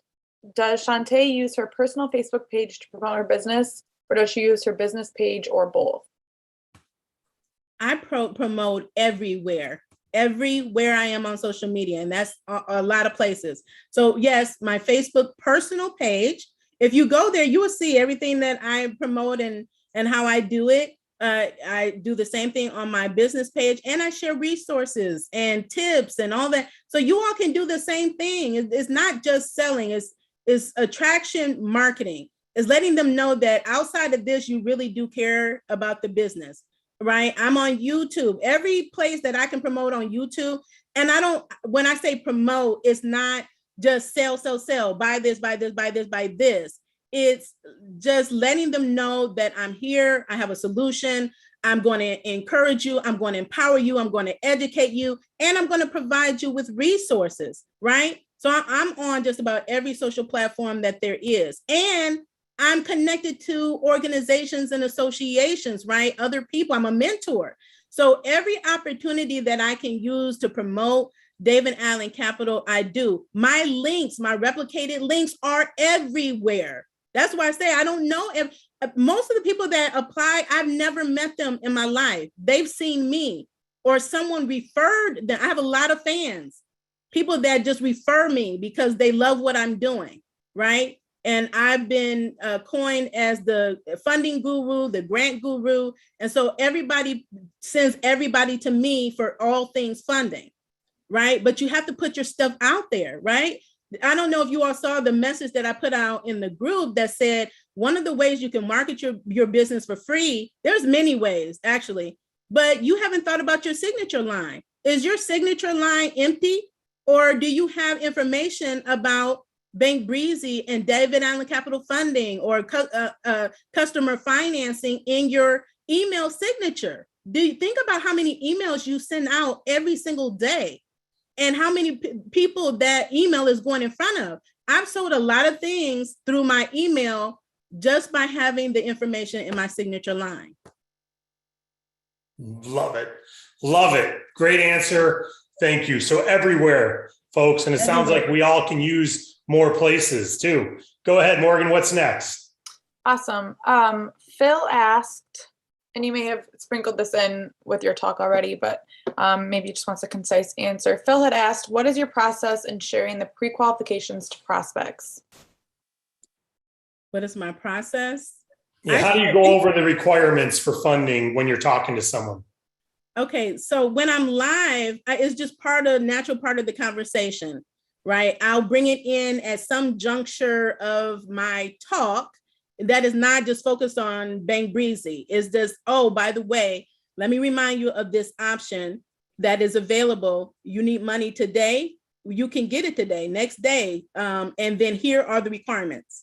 does Shantae use her personal Facebook page to promote her business, or does she use her business page, or both? I promote everywhere I am on social media, and that's a lot of places. So yes, my Facebook personal page, if you go there, you will see everything that I promote and how I do it. I do the same thing on my business page, and I share resources and tips and all that. So you all can do the same thing. It's not just selling, it's attraction marketing. It's letting them know that outside of this, you really do care about the business. Right? I'm on YouTube, every place that I can promote on YouTube. And when I say promote, it's not just sell, buy this. It's just letting them know that I'm here. I have a solution. I'm going to encourage you. I'm going to empower you. I'm going to educate you, and I'm going to provide you with resources. Right? So I'm on just about every social platform that there is. And I'm connected to organizations and associations, right? Other people, I'm a mentor. So every opportunity that I can use to promote David Allen Capital, I do. My links, my replicated links are everywhere. That's why I say I don't know if most of the people that apply, I've never met them in my life. They've seen me or someone referred them. I have a lot of fans, people that just refer me because they love what I'm doing, right? And I've been coined as the funding guru, the grant guru. And so everybody sends everybody to me for all things funding, right? But you have to put your stuff out there, right? I don't know if you all saw the message that I put out in the group that said, one of the ways you can market your business for free, there's many ways actually, but you haven't thought about your signature line. Is your signature line empty? Or do you have information about Bank Breezy and David Allen Capital Funding or customer financing in your email signature? Do you think about how many emails you send out every single day and how many people that email is going in front of? I've sold a lot of things through my email just by having the information in my signature line. Love it. Love it. Great answer. Thank you. So everywhere, folks, and it sounds like we all can use more places too. Go ahead, Morgan. What's next? Awesome. Phil asked, and you may have sprinkled this in with your talk already, but maybe he just wants a concise answer. Phil had asked, what is your process in sharing the pre-qualifications to prospects? What is my process? Yeah, how do you go over the requirements for funding when you're talking to someone? Okay, so when I'm live, it's just natural part of the conversation, right? I'll bring it in at some juncture of my talk that is not just focused on Bang Breezy. It's just, oh, by the way, let me remind you of this option that is available. You need money today, you can get it today, next day. And then here are the requirements,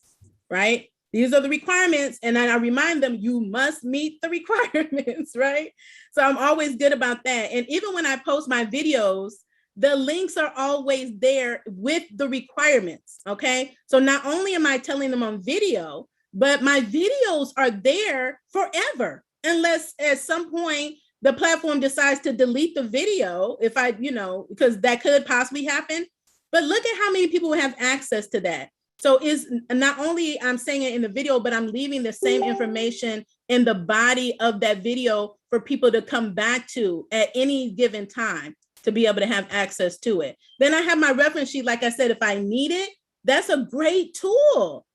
right? These are the requirements. And then I remind them, you must meet the requirements, right? So I'm always good about that. And even when I post my videos, the links are always there with the requirements, okay? So not only am I telling them on video, but my videos are there forever, unless at some point the platform decides to delete the video, if I, because that could possibly happen. But look at how many people have access to that. So is not only I'm saying it in the video, but I'm leaving the same information in the body of that video for people to come back to at any given time to be able to have access to it. Then I have my reference sheet. Like I said, if I need it, that's a great tool.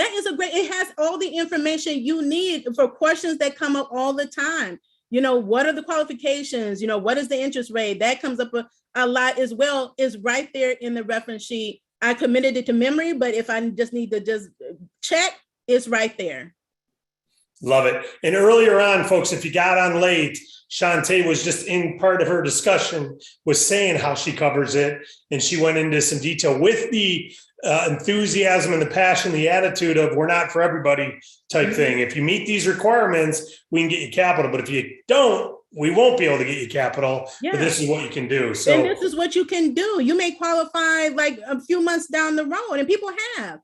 It has all the information you need for questions that come up all the time. What are the qualifications? What is the interest rate? That comes up a lot as well, is right there in the reference sheet. I committed it to memory, but if I just need to just check, it's right there. Love it. And earlier on, folks, if you got on late, Shantae was just in part of her discussion was saying how she covers it. And she went into some detail with the enthusiasm and the passion, the attitude of we're not for everybody type thing. If you meet these requirements, we can get you capital. But if you don't, we won't be able to get you capital. Yeah. But this is what you can do. So and this is what you can do. You may qualify like a few months down the road, and people have,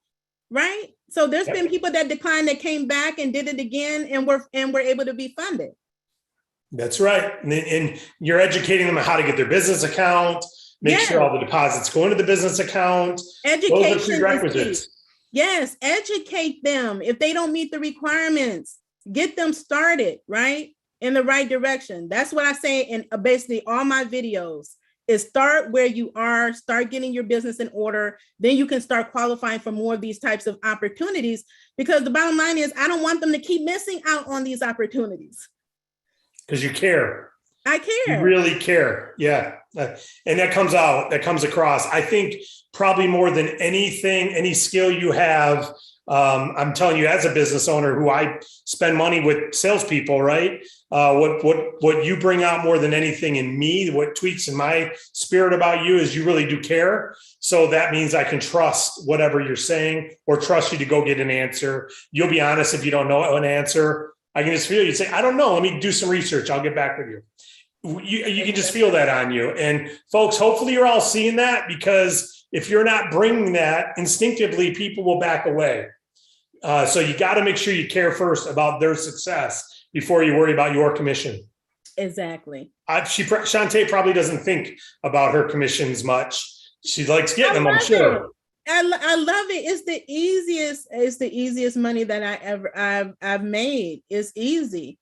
right? So there's been people that declined that came back and did it again and were able to be funded. That's right. And you're educating them on how to get their business account, make sure all the deposits go into the business account. Education Those are prerequisites. Yes, educate them. If they don't meet the requirements, get them started, right? In the right direction. That's what I say in basically all my videos is start where you are, start getting your business in order. Then you can start qualifying for more of these types of opportunities, because the bottom line is I don't want them to keep missing out on these opportunities. Because you care. I care. You really care. Yeah. And that comes across. I think probably more than anything, any skill you have, I'm telling you as a business owner who I spend money with salespeople, right? What you bring out more than anything in me, what tweaks in my spirit about you is you really do care. So that means I can trust whatever you're saying or trust you to go get an answer. You'll be honest if you don't know an answer. I can just feel you say, I don't know. Let me do some research. I'll get back with you. You can just feel that on you. And folks, hopefully you're all seeing that, because if you're not bringing that, instinctively people will back away. So you got to make sure you care first about their success before you worry about your commission. Exactly. Shantae probably doesn't think about her commissions much. She likes getting them, I'm sure. I love it. It's the easiest money that I've made. It's easy.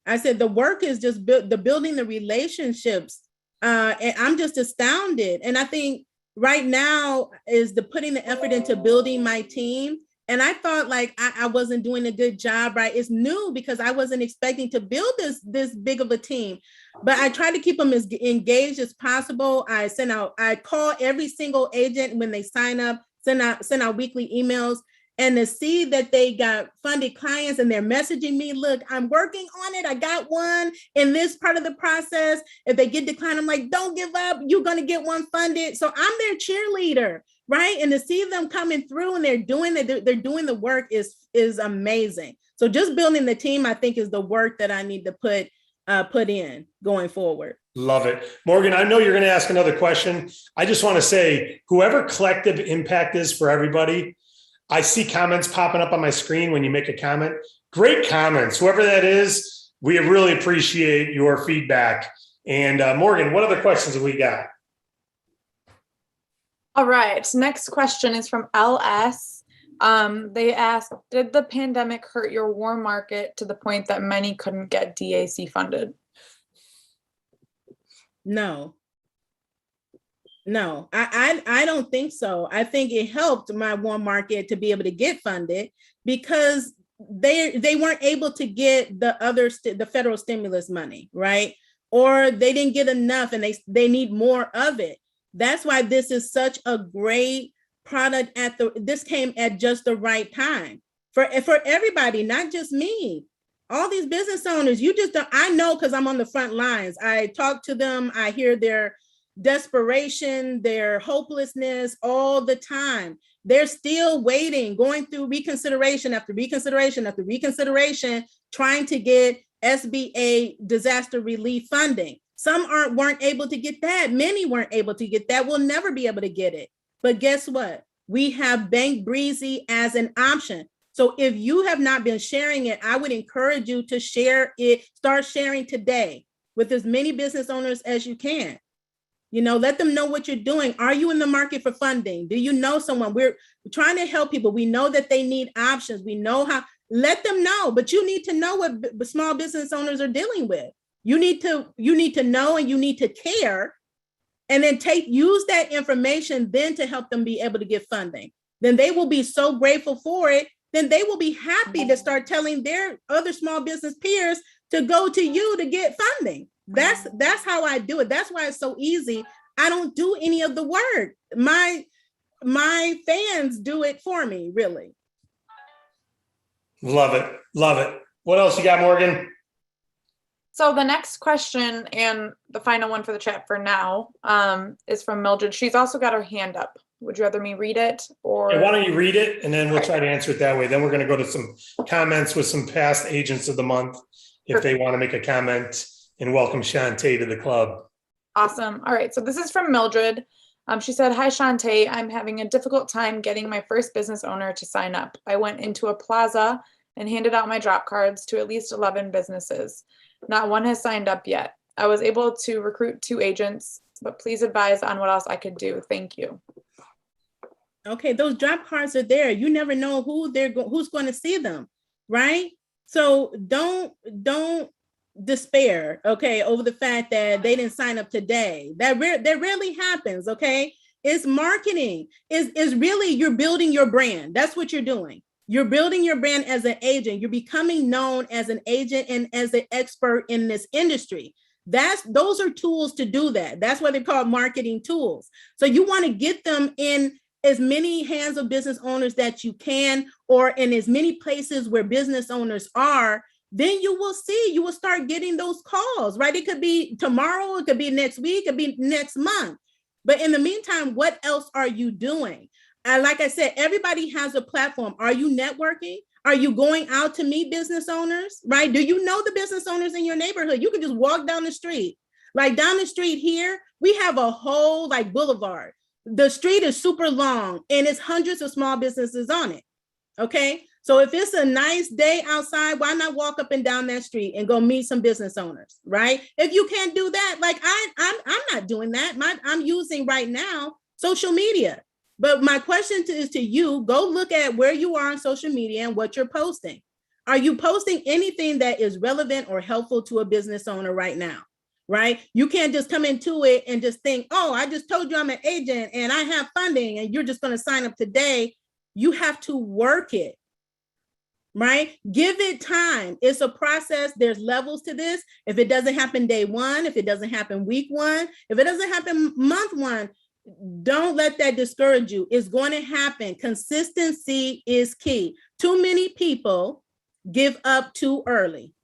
I said the work is just building the relationships. And I'm just astounded. And I think right now is putting the effort into building my team. And I thought like I wasn't doing a good job, right? It's new because I wasn't expecting to build this big of a team, but I try to keep them as engaged as possible. I call every single agent when they sign up, send out weekly emails, and to see that they got funded clients and they're messaging me, look, I'm working on it. I got one in this part of the process. If they get declined, I'm like, don't give up. You're going to get one funded. So I'm their cheerleader, right? And to see them coming through and they're doing the work is amazing. So just building the team, I think, is the work that I need to put put in going forward. Love it. Morgan, I know you're going to ask another question. I just want to say, whoever collective impact is for everybody, I see comments popping up on my screen when you make a comment. Great comments. Whoever that is, we really appreciate your feedback. And Morgan, what other questions have we got? All right. Next question is from LS. They asked, did the pandemic hurt your warm market to the point that many couldn't get DAC funded? No, I don't think so. I think it helped my warm market to be able to get funded because they weren't able to get the federal stimulus money, right? Or they didn't get enough and they need more of it. That's why this is such a great product this came at just the right time for everybody, not just me. All these business owners, I know because I'm on the front lines. I talk to them, I hear their desperation, their hopelessness all the time. They're still waiting, going through reconsideration after reconsideration after reconsideration, trying to get SBA disaster relief funding. Some weren't able to get that. Many weren't able to get that. We'll never be able to get it. But guess what? We have Bank Breezy as an option. So if you have not been sharing it, I would encourage you to share it. Start sharing today with as many business owners as you can. Let them know what you're doing. Are you in the market for funding? Do you know someone? We're trying to help people. We know that they need options. We know how. Let them know, but you need to know what small business owners are dealing with. You need to know and you need to care, and then use that information then to help them be able to get funding. Then they will be so grateful for it. Then they will be happy to start telling their other small business peers to go to you to get funding. That's how I do it. That's why it's so easy. I don't do any of the work. My fans do it for me, really. Love it. Love it. What else you got, Morgan? So the next question, and the final one for the chat for now, is from Mildred. She's also got her hand up. Would you rather me read it or? Yeah, why don't you read it and then we'll try to answer it that way. Then we're going to go to some comments with some past agents of the month if they want to make a comment and welcome Shantae to the club. Awesome. All right. So this is from Mildred. She said, hi, Shantae. I'm having a difficult time getting my first business owner to sign up. I went into a plaza and handed out my drop cards to at least 11 businesses. Not one has signed up yet. I was able to recruit 2 agents, but please advise on what else I could do. Thank you. Okay, those drop cards are there. You never know who's going to see them, right? So don't despair, okay, over the fact that they didn't sign up today. That rarely happens, okay? It's marketing. Is really you're building your brand. That's what you're doing. You're building your brand as an agent. You're becoming known as an agent and as an expert in this industry. Those are tools to do that. That's why they're called marketing tools. So you want to get them in as many hands of business owners that you can, or in as many places where business owners are, then you will start getting those calls, right? It could be tomorrow, it could be next week, it could be next month. But in the meantime, what else are you doing? Like I said, everybody has a platform. Are you networking? Are you going out to meet business owners, right? Do you know the business owners in your neighborhood? You can just walk down the street. Like down the street here, we have a whole boulevard. The street is super long and it's hundreds of small businesses on it. Okay. So if it's a nice day outside, why not walk up and down that street and go meet some business owners, right? If you can't do that, like I'm not doing that. I'm using right now social media. But my question is to you, go look at where you are on social media and what you're posting. Are you posting anything that is relevant or helpful to a business owner right now? Right? You can't just come into it and just think, oh, I just told you I'm an agent and I have funding and you're just going to sign up today. You have to work it, right? Give it time. It's a process. There's levels to this. If it doesn't happen day 1, if it doesn't happen week 1, if it doesn't happen month 1, don't let that discourage you. It's going to happen. Consistency is key. Too many people give up too early.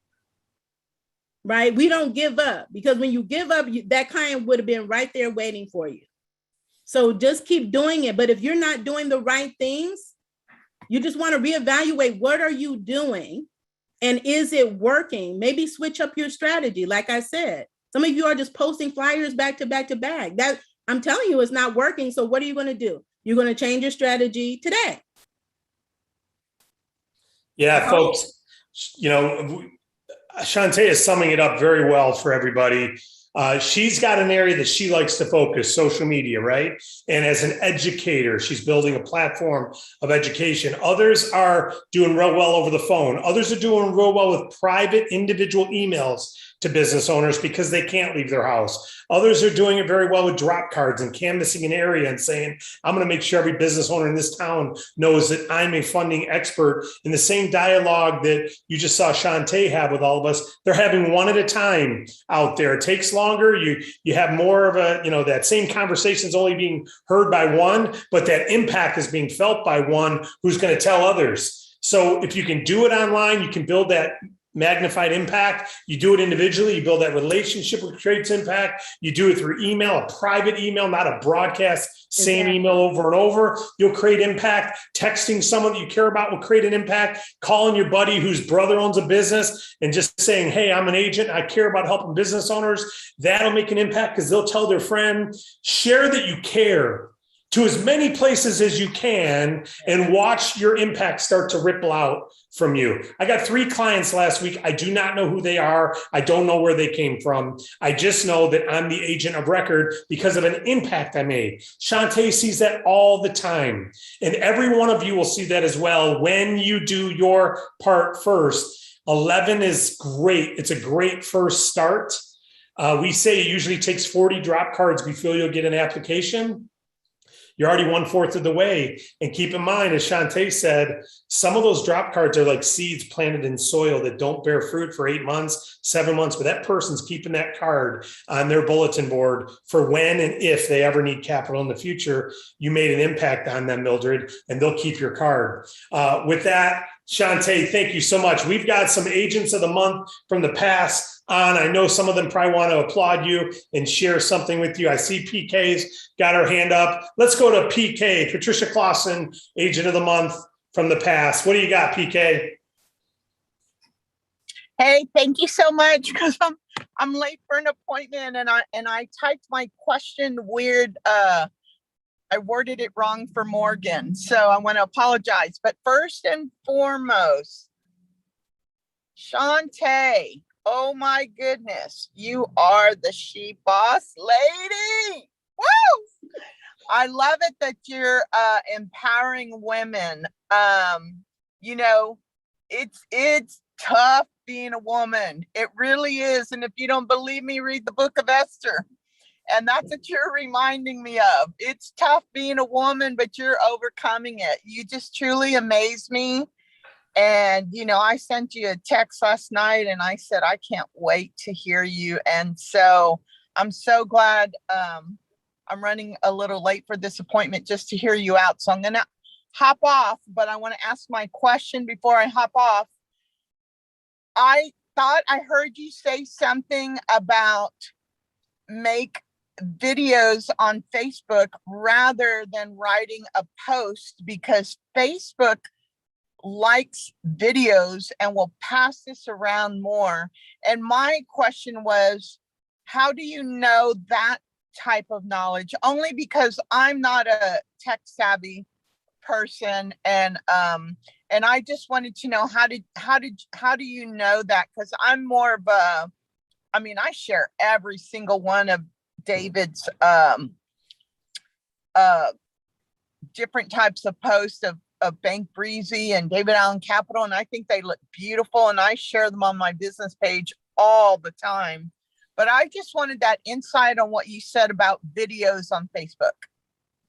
Right? We don't give up, because when you give up, that client would have been right there waiting for you. So just keep doing it. But if you're not doing the right things, you just want to reevaluate what are you doing And is it working? Maybe switch up your strategy. Like I said, some of you are just posting flyers back to back to back. That, I'm telling you, it's not working. So what are you going to do? You're going to change your strategy today. Yeah, folks, Shantae is summing it up very well for everybody. She's got an area that she likes to focus, social media, right? And as an educator, she's building a platform of education. Others are doing real well over the phone. Others are doing real well with private individual emails to business owners because they can't leave their house. Others are doing it very well with drop cards and canvassing an area and saying, I'm going to make sure every business owner in this town knows that I'm a funding expert. In the same dialogue that you just saw Shante have with all of us, they're having one at a time out there. It takes longer. You have more of a, that same conversation is only being heard by one, but that impact is being felt by one who's going to tell others. So if you can do it online, you can build that magnified impact. You do it individually, you build that relationship which creates impact. You do it through email, a private email, not a broadcast, same email over and over. You'll create impact. Texting someone that you care about will create an impact. Calling your buddy whose brother owns a business and just saying, hey, I'm an agent, I care about helping business owners. That'll make an impact because they'll tell their friend. Share that you care to as many places as you can and watch your impact start to ripple out from you. I got 3 clients last week. I do not know who they are. I don't know where they came from. I just know that I'm the agent of record because of an impact I made. Shantae sees that all the time. And every one of you will see that as well when you do your part first. 11 is great. It's a great first start. We say it usually takes 40 drop cards before you'll get an application. You're already 1/4 of the way. And keep in mind, as Shantae said, some of those drop cards are like seeds planted in soil that don't bear fruit for 8 months, 7 months, but that person's keeping that card on their bulletin board for when and if they ever need capital in the future. You made an impact on them, Mildred, and they'll keep your card. With that, Shantae, thank you so much. We've got some agents of the month from the past on. I know some of them probably want to applaud you and share something with you. I see PK's got her hand up. Let's go to PK, Patricia Clausen, agent of the month from the past. What do you got, PK? Hey, thank you so much because I'm late for an appointment and I typed my question weird. I worded it wrong for Morgan, so I want to apologize. But first and foremost, Shantae, oh my goodness, you are the she boss lady. Woo! I love it that you're empowering women. It's tough being a woman. It really is. And if you don't believe me, read the book of Esther. And that's what you're reminding me of. It's tough being a woman, but you're overcoming it. You just truly amaze me. And, I sent you a text last night and I said, I can't wait to hear you. And so I'm so glad I'm running a little late for this appointment just to hear you out. So I'm going to hop off, but I want to ask my question before I hop off. I thought I heard you say something about make videos on Facebook rather than writing a post because Facebook likes videos and will pass this around more. And my question was, how do you know that type of knowledge? Only because I'm not a tech savvy person, and I just wanted to know how do you know that? Because I'm more of a, I share every single one of David's different types of posts of Bank Breezy and David Allen Capital, and I think they look beautiful, and I share them on my business page all the time. But I just wanted that insight on what you said about videos on Facebook.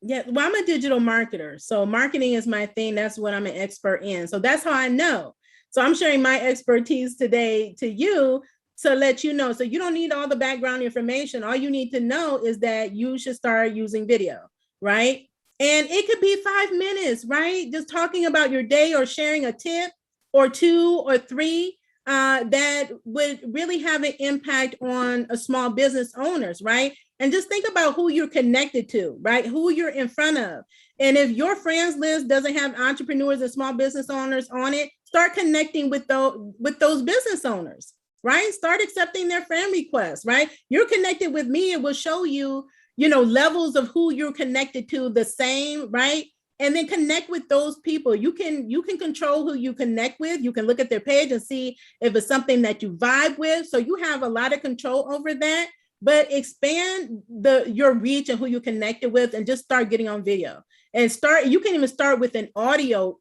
Yeah, well, I'm a digital marketer. So marketing is my thing. That's what I'm an expert in. So that's how I know. So I'm sharing my expertise today to you to let you know. So you don't need all the background information. All you need to know is that you should start using video, right? And it could be 5 minutes, right? Just talking about your day or sharing a tip or 2 or 3 that would really have an impact on a small business owners, right? And just think about who you're connected to, right? Who you're in front of. And if your friends list doesn't have entrepreneurs and small business owners on it, start connecting with those business owners, right? Start accepting their friend requests, right? You're connected with me. It will show you, levels of who you're connected to the same, right? And then connect with those people. You can control who you connect with. You can look at their page and see if it's something that you vibe with. So you have a lot of control over that, but expand your reach and who you connected with, and just start getting on video. And you can even start with an audio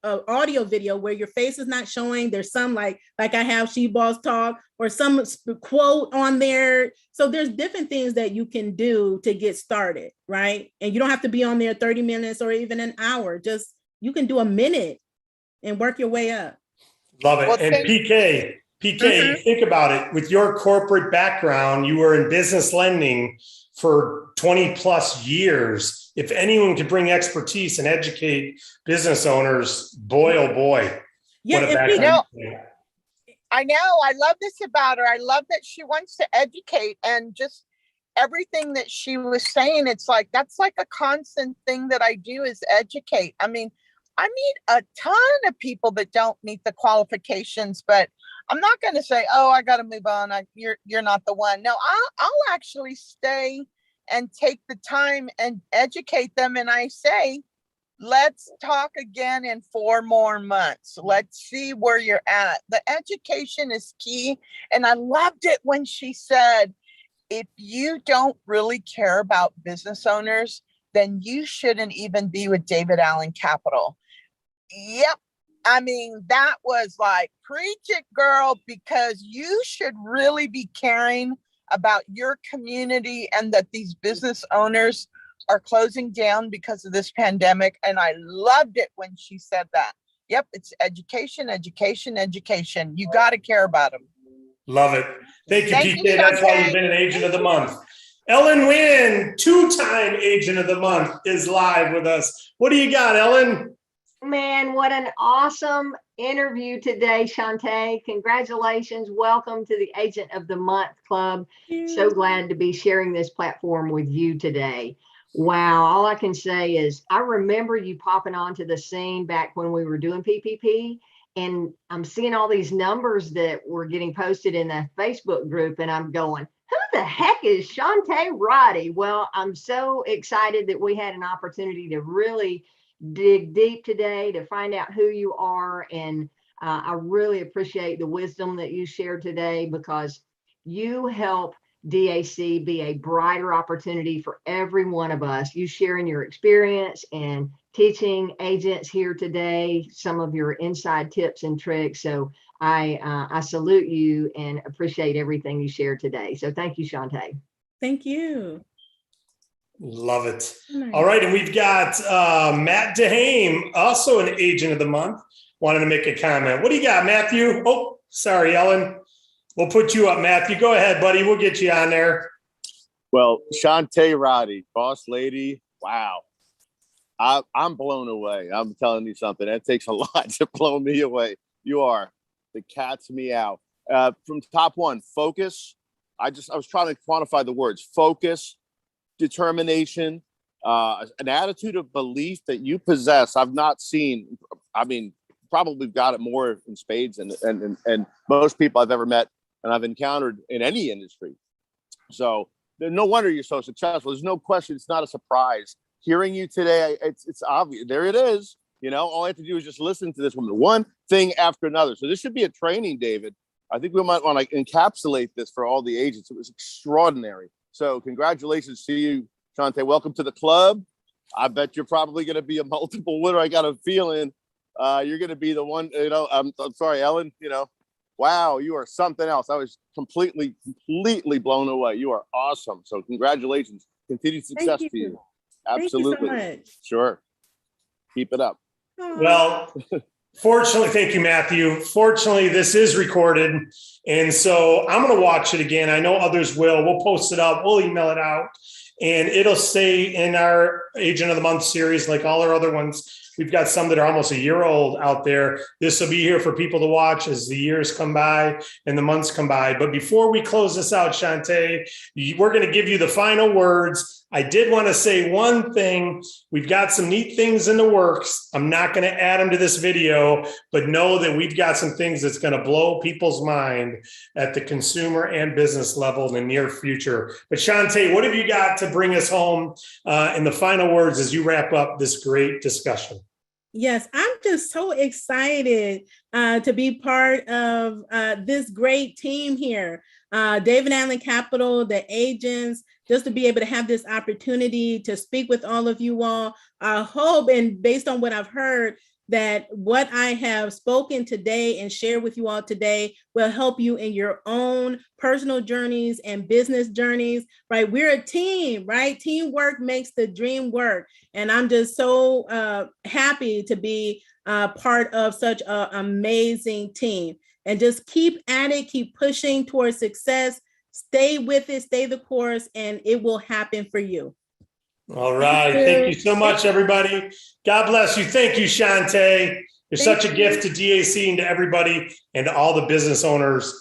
video where your face is not showing. There's some like I have She Boss Talk, or some quote on there. So there's different things that you can do to get started, right? And you don't have to be on there 30 minutes or even an hour. Just, you can do a minute and work your way up. Love it. Well, And PK, Mhm. think about it. With your corporate background, you were in business lending for 20 plus years. If anyone could bring expertise and educate business owners, boy, oh boy. Yeah, what a and background. I know. I love this about her. I love that she wants to educate, and just everything that she was saying. It's like, that's like a constant thing that I do, is educate. I mean, I meet a ton of people that don't meet the qualifications, but I'm not going to say, oh, I got to move on. You're not the one. No, I'll actually stay and take the time and educate them. And I say, let's talk again in 4 more months. Let's see where you're at. The education is key. And I loved it when she said, if you don't really care about business owners, then you shouldn't even be with David Allen Capital. Yep. I mean, that was like, preach it, girl, because you should really be caring about your community, and that these business owners are closing down because of this pandemic. And I loved it when she said that. Yep, it's education, education, education. You got to care about them. Love it. Thank you, Thank you, PK. That's why Shante. you've been an agent of the month. Ellen Nguyen, 2-time agent of the month, is live with us. What do you got, Ellen? Man, what an awesome interview today, Shantae. Congratulations. Welcome to the Agent of the Month Club. So glad to be sharing this platform with you today. Wow. All I can say is I remember you popping onto the scene back when we were doing PPP, and I'm seeing all these numbers that were getting posted in the Facebook group, and I'm going, who the heck is Shante Roddy? Well, I'm so excited that we had an opportunity to really dig deep today to find out who you are. And I really appreciate the wisdom that you shared today, because you help DAC be a brighter opportunity for every one of us. You sharing your experience and teaching agents here today some of your inside tips and tricks. So I salute you and appreciate everything you shared today. So thank you, Shante. Thank you. Love it. Nice. All right. And we've got Matt Dehain, also an agent of the month, wanted to make a comment. What do you got, Matthew? Oh, sorry, Ellen. We'll put you up, Matthew. Go ahead, buddy. We'll get you on there. Well, Shante Roddy, boss lady. Wow. I'm blown away. I'm telling you something. That takes a lot to blow me away. You are the cat's meow. From top one, focus. I was trying to quantify the words. Focus, determination, an attitude of belief that you possess. I've not seen, I mean, probably got it more in spades and most people I've ever met and I've encountered in any industry. So no wonder you're so successful. There's no question. It's not a surprise. Hearing you today, it's obvious. There it is. You know, all I have to do is just listen to this woman, one thing after another. So this should be a training, David. I think we might want to encapsulate this for all the agents. It was extraordinary. So congratulations to you, Shante. Welcome to the club. I bet you're probably going to be a multiple winner. I got a feeling you're going to be the one, you know, I'm sorry, Ellen, you know, wow, you are something else. I was completely blown away. You are awesome. So congratulations. Continued success to you. Absolutely. Thank you so much. Sure. Keep it up. Well, fortunately, thank you, Matthew. Fortunately, this is recorded. And so I'm going to watch it again. I know others will. We'll post it up. We'll email it out. And it'll stay in our Agent of the Month series like all our other ones We've got some that are almost a year old out there. This will be here for people to watch as the years come by and the months come by. But before we close this out, Shantae, we're going to give you the final words. I did want to say one thing. We've got some neat things in the works. I'm not going to add them to this video, but know that we've got some things that's going to blow people's mind at the consumer and business level in the near future. But Shantae, what have you got to bring us home in the final words as you wrap up this great discussion? Yes, I'm just so excited to be part of this great team here. David Allen Capital, the agents, just to be able to have this opportunity to speak with all of you all. I hope, and based on what I've heard, that what I have spoken today and shared with you all today will help you in your own personal journeys and business journeys, right? We're a team, right? Teamwork makes the dream work. And I'm just so happy to be part of such an amazing team. And just keep at it, keep pushing towards success, stay with it, stay the course, and it will happen for you. All right. Thank you so much, everybody. God bless you. Thank you, Shantae. You're such a gift to DAC and to everybody and to all the business owners